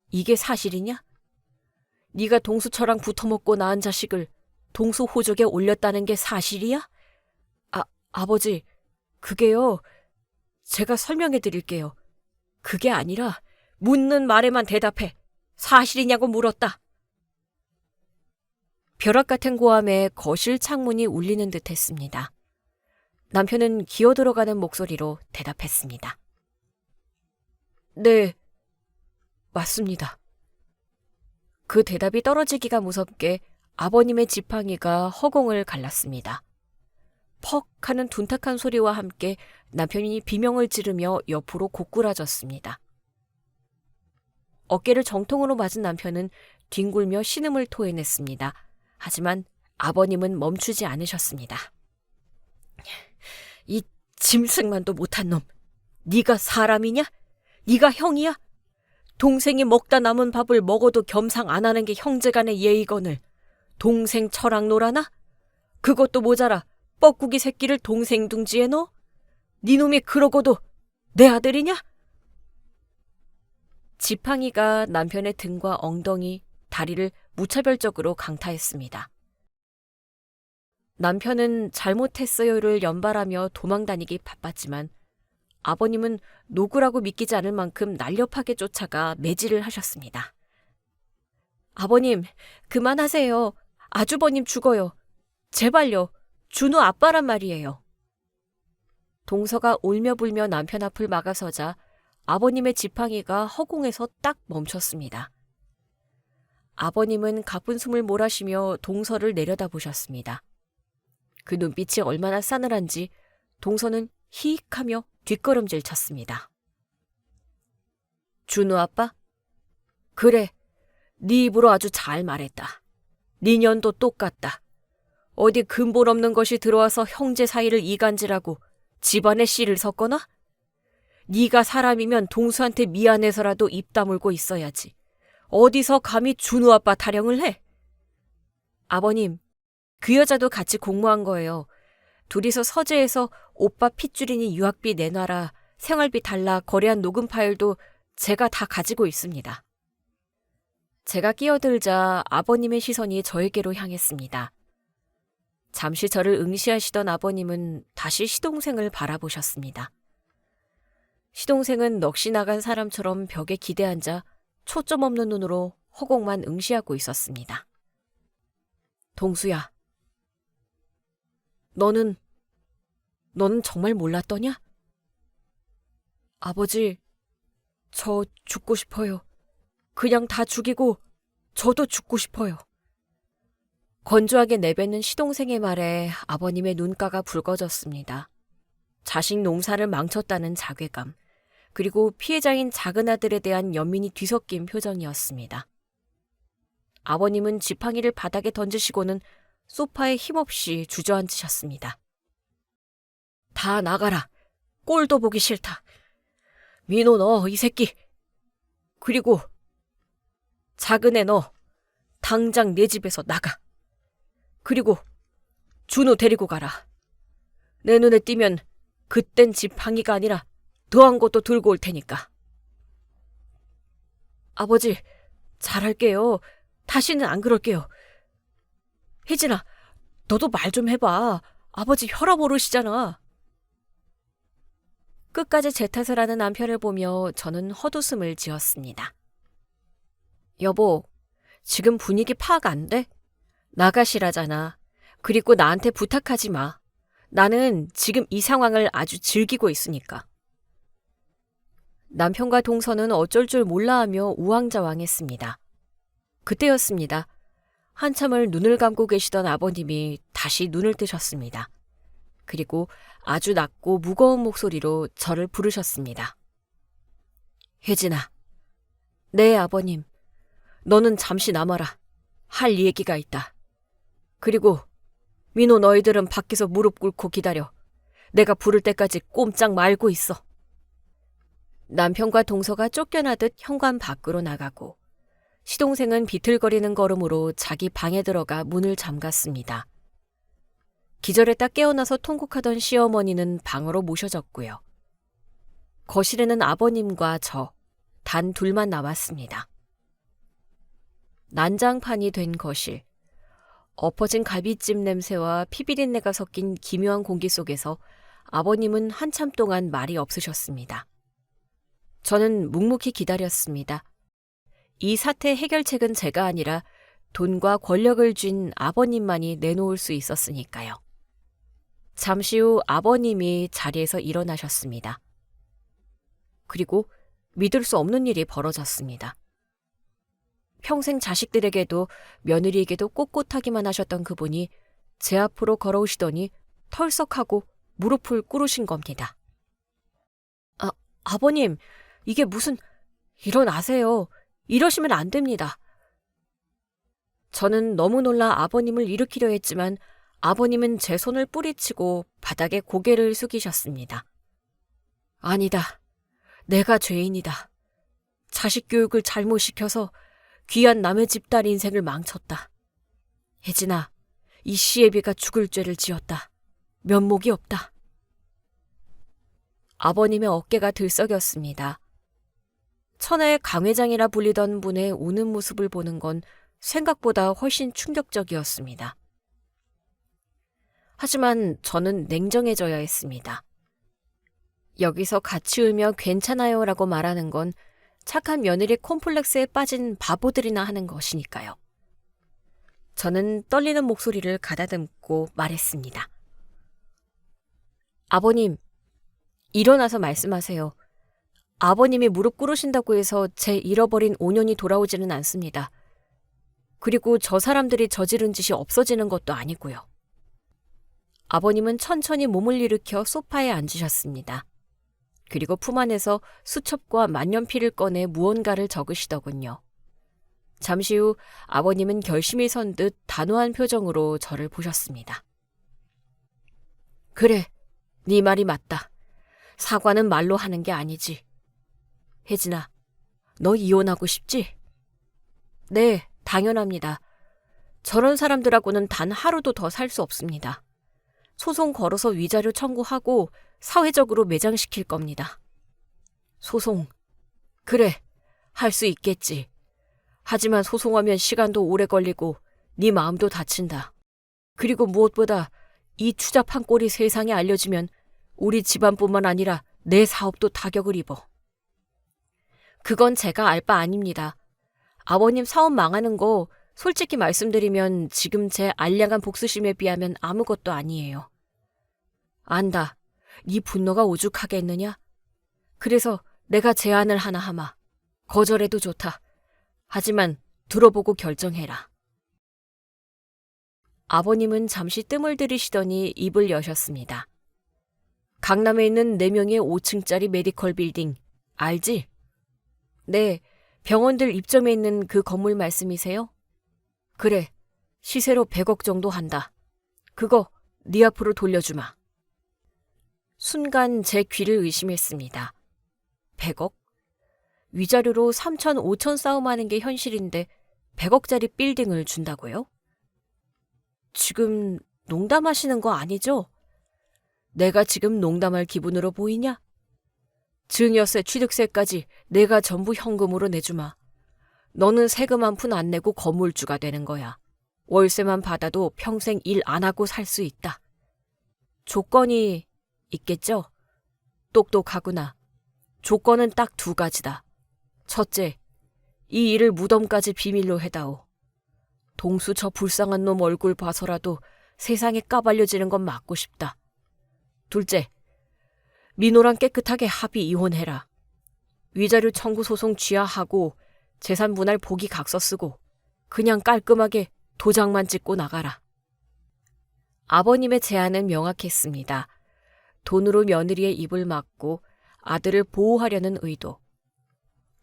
이게 사실이냐? 네가 동수처랑 붙어먹고 낳은 자식을 동수 호적에 올렸다는 게 사실이야? 아버지, 그게요. 제가 설명해 드릴게요. 그게 아니라 묻는 말에만 대답해. 사실이냐고 물었다. 벼락 같은 고함에 거실 창문이 울리는 듯 했습니다. 남편은 기어들어가는 목소리로 대답했습니다. 네, 맞습니다. 그 대답이 떨어지기가 무섭게 아버님의 지팡이가 허공을 갈랐습니다. 퍽 하는 둔탁한 소리와 함께 남편이 비명을 지르며 옆으로 고꾸라졌습니다. 어깨를 정통으로 맞은 남편은 뒹굴며 신음을 토해냈습니다. 하지만 아버님은 멈추지 않으셨습니다. 이 짐승만도 못한 놈, 네가 사람이냐? 네가 형이야? 동생이 먹다 남은 밥을 먹어도 겸상 안 하는 게 형제간의 예의건을 동생 처랑 놀아나? 그것도 모자라 뻐꾸기 새끼를 동생 둥지에 넣어? 네 놈이 그러고도 내 아들이냐? 지팡이가 남편의 등과 엉덩이, 다리를 무차별적으로 강타했습니다. 남편은 잘못했어요를 연발하며 도망다니기 바빴지만 아버님은 노구라고 믿기지 않을 만큼 날렵하게 쫓아가 매질을 하셨습니다. 아버님, 그만하세요. 아주버님 죽어요. 제발요. 준우 아빠란 말이에요. 동서가 울며 불며 남편 앞을 막아서자 아버님의 지팡이가 허공에서 딱 멈췄습니다. 아버님은 가쁜 숨을 몰아쉬며 동서를 내려다보셨습니다. 그 눈빛이 얼마나 싸늘한지 동서는 히익하며 뒷걸음질 쳤습니다. 준우 아빠? 그래, 네 입으로 아주 잘 말했다. 네 년도 똑같다. 어디 근본 없는 것이 들어와서 형제 사이를 이간질하고 집안에 씨를 섞거나? 네가 사람이면 동수한테 미안해서라도 입 다물고 있어야지. 어디서 감히 준우 아빠 타령을 해? 아버님, 그 여자도 같이 공모한 거예요. 둘이서 서재에서 오빠 핏줄이니 유학비 내놔라, 생활비 달라 거래한 녹음 파일도 제가 다 가지고 있습니다. 제가 끼어들자 아버님의 시선이 저에게로 향했습니다. 잠시 저를 응시하시던 아버님은 다시 시동생을 바라보셨습니다. 시동생은 넋이 나간 사람처럼 벽에 기대앉아 초점 없는 눈으로 허공만 응시하고 있었습니다. 동수야, 너는 정말 몰랐더냐? 아버지, 저 죽고 싶어요. 그냥 다 죽이고 저도 죽고 싶어요. 건조하게 내뱉는 시동생의 말에 아버님의 눈가가 붉어졌습니다. 자식 농사를 망쳤다는 자괴감, 그리고 피해자인 작은 아들에 대한 연민이 뒤섞인 표정이었습니다. 아버님은 지팡이를 바닥에 던지시고는 소파에 힘없이 주저앉으셨습니다. 다 나가라. 꼴도 보기 싫다. 민호 너 이 새끼. 그리고 작은 애 너 당장 내 집에서 나가. 그리고 준호 데리고 가라. 내 눈에 띄면 그땐 집 방위가 아니라 더한 것도 들고 올 테니까. 아버지, 잘할게요. 다시는 안 그럴게요. 혜진아, 너도 말 좀 해봐. 아버지 혈압 오르시잖아. 끝까지 제 탓을 하는 남편을 보며 저는 헛웃음을 지었습니다. 여보, 지금 분위기 파악 안 돼? 나가시라잖아. 그리고 나한테 부탁하지 마. 나는 지금 이 상황을 아주 즐기고 있으니까. 남편과 동서는 어쩔 줄 몰라하며 우왕좌왕했습니다. 그때였습니다. 한참을 눈을 감고 계시던 아버님이 다시 눈을 뜨셨습니다. 그리고 아주 낮고 무거운 목소리로 저를 부르셨습니다. 혜진아. 네, 아버님. 너는 잠시 남아라. 할 얘기가 있다. 그리고 민호, 너희들은 밖에서 무릎 꿇고 기다려. 내가 부를 때까지 꼼짝 말고 있어. 남편과 동서가 쫓겨나듯 현관 밖으로 나가고 시동생은 비틀거리는 걸음으로 자기 방에 들어가 문을 잠갔습니다. 기절에 딱 깨어나서 통곡하던 시어머니는 방으로 모셔졌고요. 거실에는 아버님과 저, 단 둘만 남았습니다. 난장판이 된 거실. 엎어진 갈비찜 냄새와 피비린내가 섞인 기묘한 공기 속에서 아버님은 한참 동안 말이 없으셨습니다. 저는 묵묵히 기다렸습니다. 이 사태 해결책은 제가 아니라 돈과 권력을 쥔 아버님만이 내놓을 수 있었으니까요. 잠시 후 아버님이 자리에서 일어나셨습니다. 그리고 믿을 수 없는 일이 벌어졌습니다. 평생 자식들에게도 며느리에게도 꼿꼿하기만 하셨던 그분이 제 앞으로 걸어오시더니 털썩하고 무릎을 꿇으신 겁니다. 아버님, 이게 무슨... 일어나세요. 이러시면 안 됩니다. 저는 너무 놀라 아버님을 일으키려 했지만 아버님은 제 손을 뿌리치고 바닥에 고개를 숙이셨습니다. 아니다. 내가 죄인이다. 자식 교육을 잘못 시켜서 귀한 남의 집 딸 인생을 망쳤다. 혜진아, 이 시애비가 죽을 죄를 지었다. 면목이 없다. 아버님의 어깨가 들썩였습니다. 천하의 강회장이라 불리던 분의 우는 모습을 보는 건 생각보다 훨씬 충격적이었습니다. 하지만 저는 냉정해져야 했습니다. 여기서 같이 울며 괜찮아요 라고 말하는 건 착한 며느리 콤플렉스에 빠진 바보들이나 하는 것이니까요. 저는 떨리는 목소리를 가다듬고 말했습니다. 아버님, 일어나서 말씀하세요. 아버님이 무릎 꿇으신다고 해서 제 잃어버린 5년이 돌아오지는 않습니다. 그리고 저 사람들이 저지른 짓이 없어지는 것도 아니고요. 아버님은 천천히 몸을 일으켜 소파에 앉으셨습니다. 그리고 품 안에서 수첩과 만년필을 꺼내 무언가를 적으시더군요. 잠시 후 아버님은 결심이 선 듯 단호한 표정으로 저를 보셨습니다. 그래, 네 말이 맞다. 사과는 말로 하는 게 아니지. 혜진아, 너 이혼하고 싶지? 네, 당연합니다. 저런 사람들하고는 단 하루도 더 살 수 없습니다. 소송 걸어서 위자료 청구하고 사회적으로 매장시킬 겁니다. 소송. 그래, 할 수 있겠지. 하지만 소송하면 시간도 오래 걸리고 네 마음도 다친다. 그리고 무엇보다 이 추잡한 꼴이 세상에 알려지면 우리 집안뿐만 아니라 내 사업도 타격을 입어. 그건 제가 알 바 아닙니다. 아버님 사업 망하는 거 솔직히 말씀드리면 지금 제 알량한 복수심에 비하면 아무것도 아니에요. 안다. 네 분노가 오죽하겠느냐? 그래서 내가 제안을 하나 하마. 거절해도 좋다. 하지만 들어보고 결정해라. 아버님은 잠시 뜸을 들이시더니 입을 여셨습니다. 강남에 있는 4명의 5층짜리 메디컬 빌딩, 알지? 네, 병원들 입점해 있는 그 건물 말씀이세요? 그래, 시세로 100억 정도 한다. 그거 네 앞으로 돌려주마. 순간 제 귀를 의심했습니다. 100억? 위자료로 3천, 5천 싸움하는 게 현실인데 100억짜리 빌딩을 준다고요? 지금 농담하시는 거 아니죠? 내가 지금 농담할 기분으로 보이냐? 증여세, 취득세까지 내가 전부 현금으로 내주마. 너는 세금 한 푼 안 내고 건물주가 되는 거야. 월세만 받아도 평생 일 안 하고 살 수 있다. 조건이 있겠죠? 똑똑하구나. 조건은 딱 2가지다. 첫째, 이 일을 무덤까지 비밀로 해다오. 동수 저 불쌍한 놈 얼굴 봐서라도 세상에 까발려지는 건 막고 싶다. 둘째, 민호랑 깨끗하게 합의 이혼해라. 위자료 청구 소송 취하하고 재산 분할 포기 각서 쓰고 그냥 깔끔하게 도장만 찍고 나가라. 아버님의 제안은 명확했습니다. 돈으로 며느리의 입을 막고 아들을 보호하려는 의도.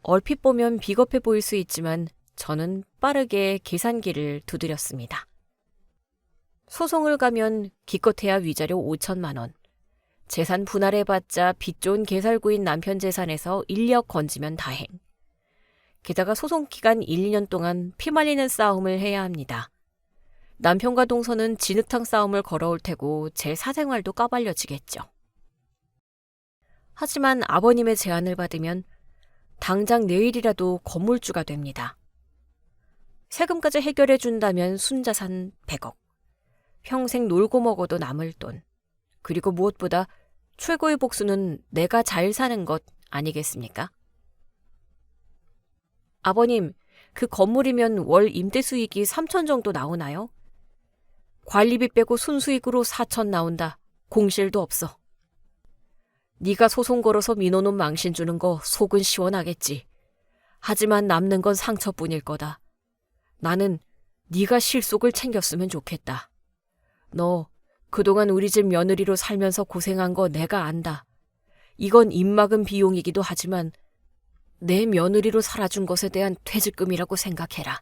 얼핏 보면 비겁해 보일 수 있지만 저는 빠르게 계산기를 두드렸습니다. 소송을 가면 기껏해야 위자료 5천만 원. 재산 분할해봤자 빚 좋은 개살구인 남편 재산에서 인력 건지면 다행. 게다가 소송 기간 1, 2년 동안 피말리는 싸움을 해야 합니다. 남편과 동서는 진흙탕 싸움을 걸어올 테고 제 사생활도 까발려지겠죠. 하지만 아버님의 제안을 받으면 당장 내일이라도 건물주가 됩니다. 세금까지 해결해 준다면 순자산 100억. 평생 놀고 먹어도 남을 돈. 그리고 무엇보다 최고의 복수는 내가 잘 사는 것 아니겠습니까? 아버님, 그 건물이면 월 임대 수익이 3천 정도 나오나요? 관리비 빼고 순수익으로 4천 나온다. 공실도 없어. 네가 소송 걸어서 민호놈 망신 주는 거 속은 시원하겠지. 하지만 남는 건 상처뿐일 거다. 나는 네가 실속을 챙겼으면 좋겠다. 너 그동안 우리 집 며느리로 살면서 고생한 거 내가 안다. 이건 입막은 비용이기도 하지만 내 며느리로 살아준 것에 대한 퇴직금이라고 생각해라.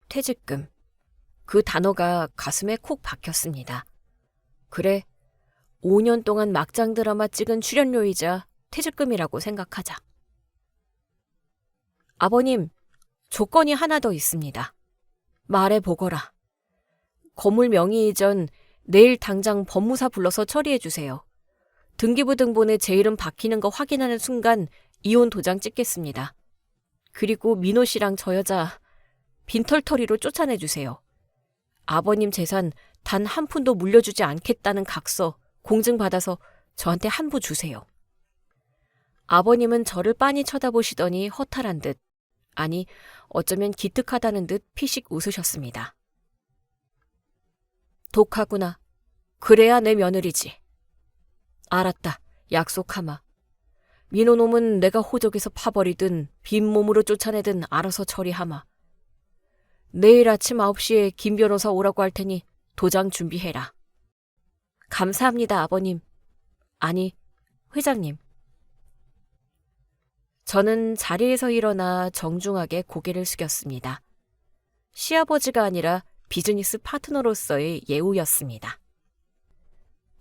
퇴직금. 그 단어가 가슴에 콕 박혔습니다. 그래, 5년 동안 막장 드라마 찍은 출연료이자 퇴직금이라고 생각하자. 아버님, 조건이 하나 더 있습니다. 말해보거라. 건물 명의 이전 내일 당장 법무사 불러서 처리해주세요. 등기부 등본에 제 이름 박히는 거 확인하는 순간 이혼 도장 찍겠습니다. 그리고 민호 씨랑 저 여자 빈털터리로 쫓아내주세요. 아버님 재산 단 한 푼도 물려주지 않겠다는 각서 공증받아서 저한테 한부 주세요. 아버님은 저를 빤히 쳐다보시더니 허탈한 듯, 아니 어쩌면 기특하다는 듯 피식 웃으셨습니다. 독하구나. 그래야 내 며느리지. 알았다. 약속하마. 민호놈은 내가 호적에서 파버리든 빈몸으로 쫓아내든 알아서 처리하마. 내일 아침 9시에 김 변호사 오라고 할 테니 도장 준비해라. 감사합니다, 아버님. 아니, 회장님. 저는 자리에서 일어나 정중하게 고개를 숙였습니다. 시아버지가 아니라 비즈니스 파트너로서의 예우였습니다.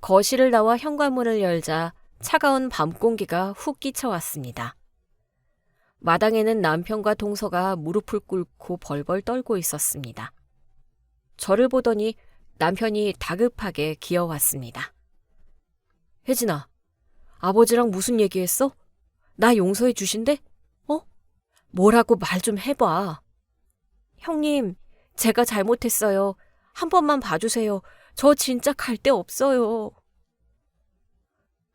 거실을 나와 현관문을 열자 차가운 밤 공기가 훅 끼쳐왔습니다. 마당에는 남편과 동서가 무릎을 꿇고 벌벌 떨고 있었습니다. 저를 보더니 남편이 다급하게 기어왔습니다. 혜진아, 아버지랑 무슨 얘기했어? 나 용서해 주신대? 뭐라고 말 좀 해봐. 형님, 제가 잘못했어요. 한 번만 봐주세요. 저 진짜 갈 데 없어요.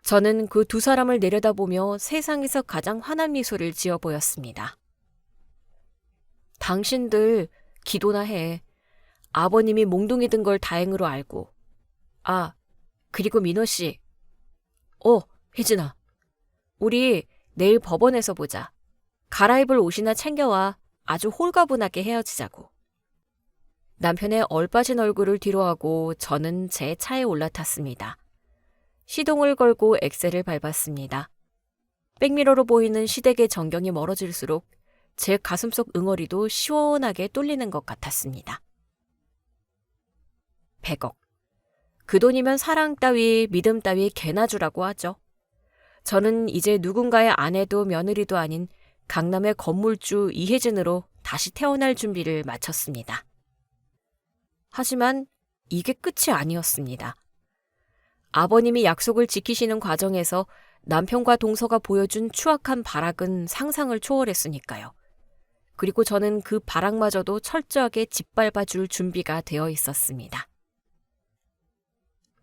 저는 그 두 사람을 내려다보며 세상에서 가장 환한 미소를 지어 보였습니다. 당신들 기도나 해. 아버님이 몽둥이 든 걸 다행으로 알고. 아, 그리고 민호 씨. 혜진아. 우리 내일 법원에서 보자. 갈아입을 옷이나 챙겨와. 아주 홀가분하게 헤어지자고. 남편의 얼빠진 얼굴을 뒤로하고 저는 제 차에 올라탔습니다. 시동을 걸고 엑셀을 밟았습니다. 백미러로 보이는 시댁의 전경이 멀어질수록 제 가슴속 응어리도 시원하게 뚫리는 것 같았습니다. 100억. 그 돈이면 사랑 따위, 믿음 따위 개나 주라고 하죠. 저는 이제 누군가의 아내도 며느리도 아닌 강남의 건물주 이혜진으로 다시 태어날 준비를 마쳤습니다. 하지만 이게 끝이 아니었습니다. 아버님이 약속을 지키시는 과정에서 남편과 동서가 보여준 추악한 발악은 상상을 초월했으니까요. 그리고 저는 그 발악마저도 철저하게 짓밟아줄 준비가 되어 있었습니다.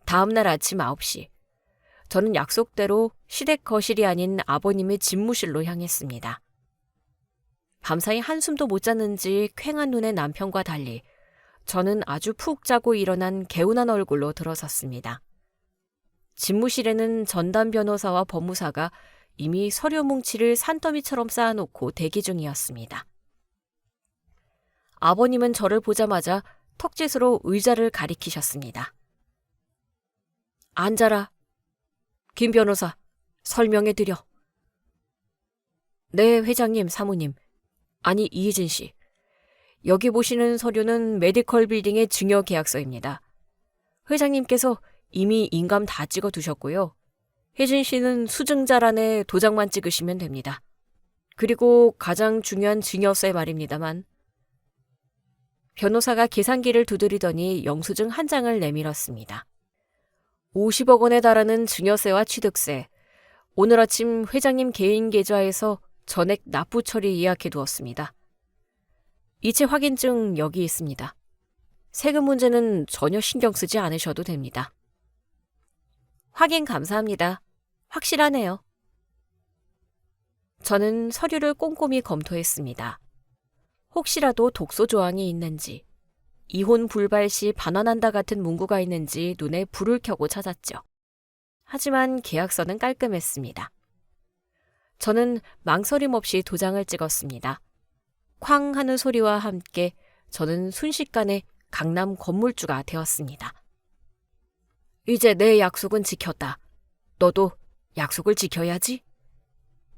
다음 날 아침 9시, 저는 약속대로 시댁 거실이 아닌 아버님의 집무실로 향했습니다. 밤사이 한숨도 못 잤는지 퀭한 눈의 남편과 달리 저는 아주 푹 자고 일어난 개운한 얼굴로 들어섰습니다. 집무실에는 전담 변호사와 법무사가 이미 서류 뭉치를 산더미처럼 쌓아놓고 대기 중이었습니다. 아버님은 저를 보자마자 턱짓으로 의자를 가리키셨습니다. 앉아라. 김 변호사, 설명해드려. 네, 회장님, 사모님. 아니, 이희진 씨. 여기 보시는 서류는 메디컬 빌딩의 증여 계약서입니다. 회장님께서 이미 인감 다 찍어 두셨고요. 혜진 씨는 수증자란에 도장만 찍으시면 됩니다. 그리고 가장 중요한 증여세 말입니다만. 변호사가 계산기를 두드리더니 영수증 한 장을 내밀었습니다. 50억 원에 달하는 증여세와 취득세. 오늘 아침 회장님 개인 계좌에서 전액 납부 처리 예약해 두었습니다. 이체 확인증 여기 있습니다. 세금 문제는 전혀 신경 쓰지 않으셔도 됩니다. 확인 감사합니다. 확실하네요. 저는 서류를 꼼꼼히 검토했습니다. 혹시라도 독소 조항이 있는지, 이혼 불발 시 반환한다 같은 문구가 있는지 눈에 불을 켜고 찾았죠. 하지만 계약서는 깔끔했습니다. 저는 망설임 없이 도장을 찍었습니다. 쾅 하는 소리와 함께 저는 순식간에 강남 건물주가 되었습니다. 이제 내 약속은 지켰다. 너도 약속을 지켜야지.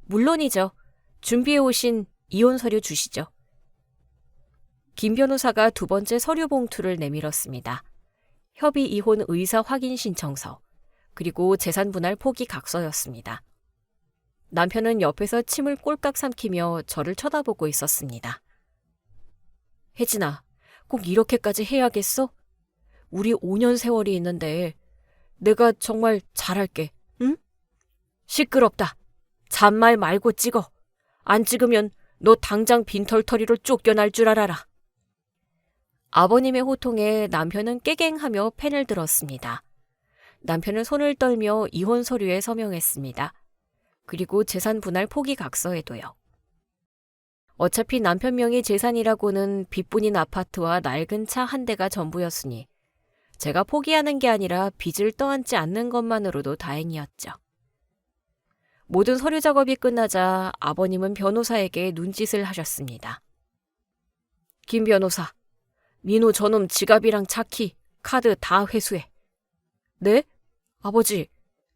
물론이죠. 준비해 오신 이혼 서류 주시죠. 김 변호사가 두 번째 서류 봉투를 내밀었습니다. 협의 이혼 의사 확인 신청서, 그리고 재산 분할 포기 각서였습니다. 남편은 옆에서 침을 꼴깍 삼키며 저를 쳐다보고 있었습니다. 혜진아, 꼭 이렇게까지 해야겠어? 우리 5년 세월이 있는데 내가 정말 잘할게, 응? 시끄럽다. 잔말 말고 찍어. 안 찍으면 너 당장 빈털터리로 쫓겨날 줄 알아라. 아버님의 호통에 남편은 깨갱하며 펜을 들었습니다. 남편은 손을 떨며 이혼 서류에 서명했습니다. 그리고 재산 분할 포기 각서에도요. 어차피 남편 명의 재산이라고는 빚뿐인 아파트와 낡은 차 한 대가 전부였으니 제가 포기하는 게 아니라 빚을 떠안지 않는 것만으로도 다행이었죠. 모든 서류 작업이 끝나자 아버님은 변호사에게 눈짓을 하셨습니다. 김 변호사, 민호 저놈 지갑이랑 차키, 카드 다 회수해. 네? 아버지,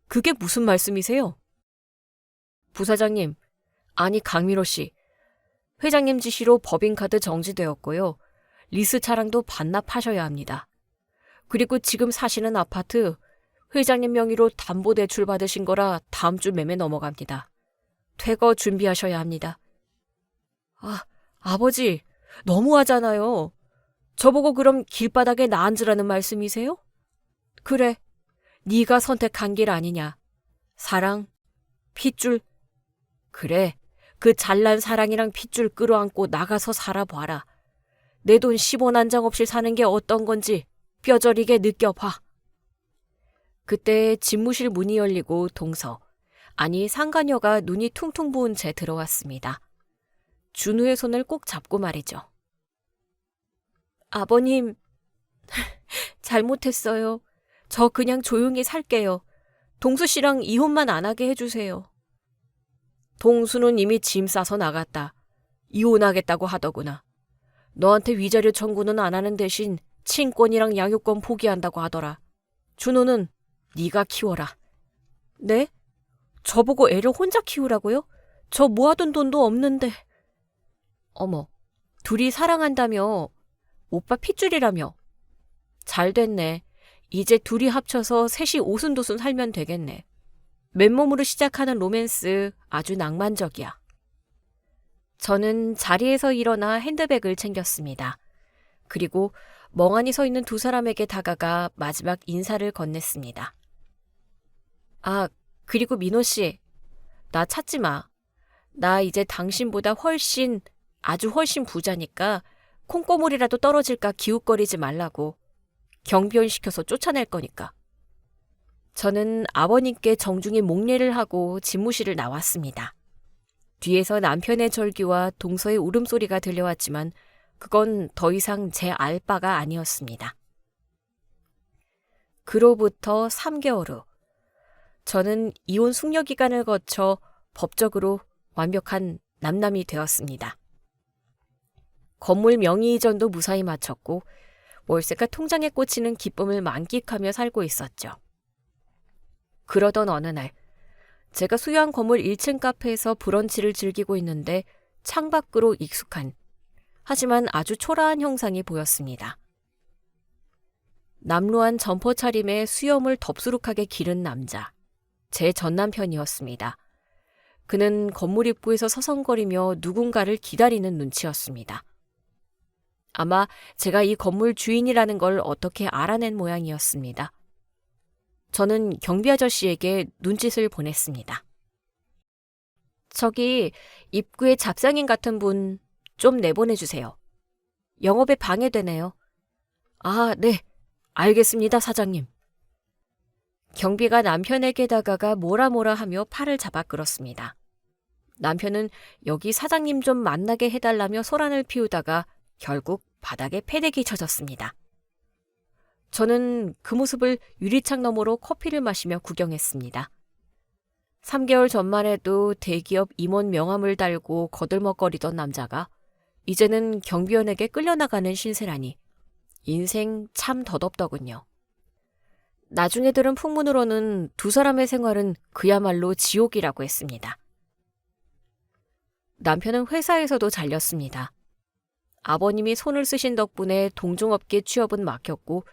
그게 무슨 말씀이세요? 부사장님, 아니 강민호 씨, 회장님 지시로 법인카드 정지되었고요. 리스 차량도 반납하셔야 합니다. 그리고 지금 사시는 아파트, 회장님 명의로 담보대출 받으신 거라 다음 주 매매 넘어갑니다. 퇴거 준비하셔야 합니다. 아버지, 너무하잖아요. 저보고 그럼 길바닥에 나앉으라는 말씀이세요? 그래, 네가 선택한 길 아니냐. 사랑, 핏줄. 그래, 그 잘난 사랑이랑 핏줄 끌어안고 나가서 살아봐라. 내 돈 10원 한 장 없이 사는 게 어떤 건지 뼈저리게 느껴봐. 그때 집무실 문이 열리고 동서, 아니 상가녀가 눈이 퉁퉁 부은 채 들어왔습니다. 준우의 손을 꼭 잡고 말이죠. 아버님, 잘못했어요. 저 그냥 조용히 살게요. 동수 씨랑 이혼만 안 하게 해주세요. 동수는 이미 짐 싸서 나갔다. 이혼하겠다고 하더구나. 너한테 위자료 청구는 안 하는 대신 친권이랑 양육권 포기한다고 하더라. 준호는 네가 키워라. 네? 저보고 애를 혼자 키우라고요? 저 모아둔 돈도 없는데. 어머, 둘이 사랑한다며. 오빠 핏줄이라며. 잘 됐네. 이제 둘이 합쳐서 셋이 오순도순 살면 되겠네. 맨몸으로 시작하는 로맨스 아주 낭만적이야. 저는 자리에서 일어나 핸드백을 챙겼습니다. 그리고 멍하니 서 있는 두 사람에게 다가가 마지막 인사를 건넸습니다. 아, 그리고 민호 씨, 나 찾지 마. 나 이제 당신보다 아주 훨씬 부자니까 콩고물이라도 떨어질까 기웃거리지 말라고. 경비원 시켜서 쫓아낼 거니까. 저는 아버님께 정중히 목례를 하고 집무실을 나왔습니다. 뒤에서 남편의 절규와 동서의 울음소리가 들려왔지만 그건 더 이상 제 알 바가 아니었습니다. 그로부터 3개월 후, 저는 이혼 숙려 기간을 거쳐 법적으로 완벽한 남남이 되었습니다. 건물 명의 이전도 무사히 마쳤고 월세가 통장에 꽂히는 기쁨을 만끽하며 살고 있었죠. 그러던 어느 날, 제가 소유한 건물 1층 카페에서 브런치를 즐기고 있는데 창밖으로 익숙한, 하지만 아주 초라한 형상이 보였습니다. 남루한 점퍼 차림에 수염을 덥수룩하게 기른 남자, 제 전남편이었습니다. 그는 건물 입구에서 서성거리며 누군가를 기다리는 눈치였습니다. 아마 제가 이 건물 주인이라는 걸 어떻게 알아낸 모양이었습니다. 저는 경비 아저씨에게 눈짓을 보냈습니다. 저기 입구에 잡상인 같은 분 좀 내보내주세요. 영업에 방해되네요. 아, 네. 알겠습니다, 사장님. 경비가 남편에게 다가가 뭐라 하며 팔을 잡아 끌었습니다. 남편은 여기 사장님 좀 만나게 해달라며 소란을 피우다가 결국 바닥에 패대기 쳐졌습니다. 저는 그 모습을 유리창 너머로 커피를 마시며 구경했습니다. 3개월 전만 해도 대기업 임원 명함을 달고 거들먹거리던 남자가 이제는 경비원에게 끌려나가는 신세라니 인생 참 덧없더군요. 나중에 들은 풍문으로는 두 사람의 생활은 그야말로 지옥이라고 했습니다. 남편은 회사에서도 잘렸습니다. 아버님이 손을 쓰신 덕분에 동종업계 취업은 막혔고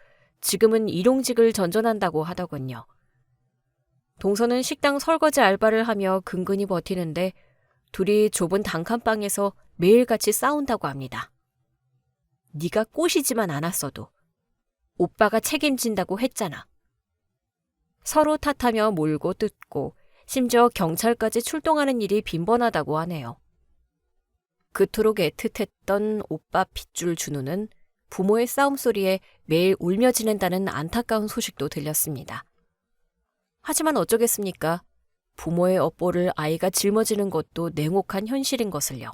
지금은 일용직을 전전한다고 하더군요. 동서는 식당 설거지 알바를 하며 근근히 버티는데 둘이 좁은 단칸방에서 매일같이 싸운다고 합니다. 네가 꼬시지만 않았어도 오빠가 책임진다고 했잖아. 서로 탓하며 몰고 뜯고 심지어 경찰까지 출동하는 일이 빈번하다고 하네요. 그토록 애틋했던 오빠 핏줄 준우는 부모의 싸움 소리에 매일 울며 지낸다는 안타까운 소식도 들렸습니다. 하지만 어쩌겠습니까? 부모의 업보를 아이가 짊어지는 것도 냉혹한 현실인 것을요.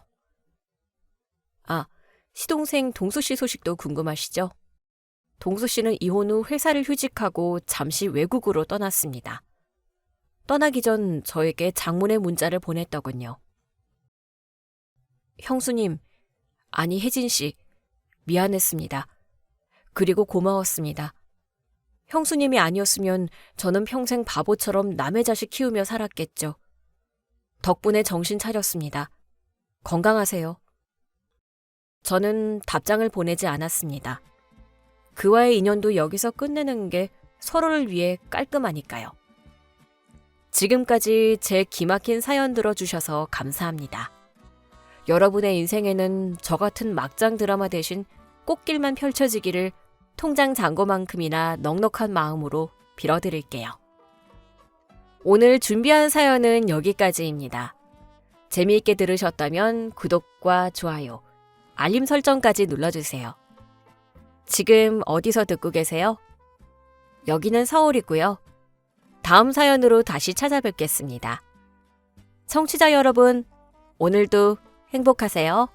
아, 시동생 동수 씨 소식도 궁금하시죠? 동수 씨는 이혼 후 회사를 휴직하고 잠시 외국으로 떠났습니다. 떠나기 전 저에게 장문의 문자를 보냈더군요. 형수님, 아니 혜진 씨, 미안했습니다. 그리고 고마웠습니다. 형수님이 아니었으면 저는 평생 바보처럼 남의 자식 키우며 살았겠죠. 덕분에 정신 차렸습니다. 건강하세요. 저는 답장을 보내지 않았습니다. 그와의 인연도 여기서 끝내는 게 서로를 위해 깔끔하니까요. 지금까지 제 기막힌 사연 들어주셔서 감사합니다. 여러분의 인생에는 저 같은 막장 드라마 대신 꽃길만 펼쳐지기를 통장 잔고만큼이나 넉넉한 마음으로 빌어드릴게요. 오늘 준비한 사연은 여기까지입니다. 재미있게 들으셨다면 구독과 좋아요, 알림 설정까지 눌러주세요. 지금 어디서 듣고 계세요? 여기는 서울이고요. 다음 사연으로 다시 찾아뵙겠습니다. 청취자 여러분, 오늘도 행복하세요.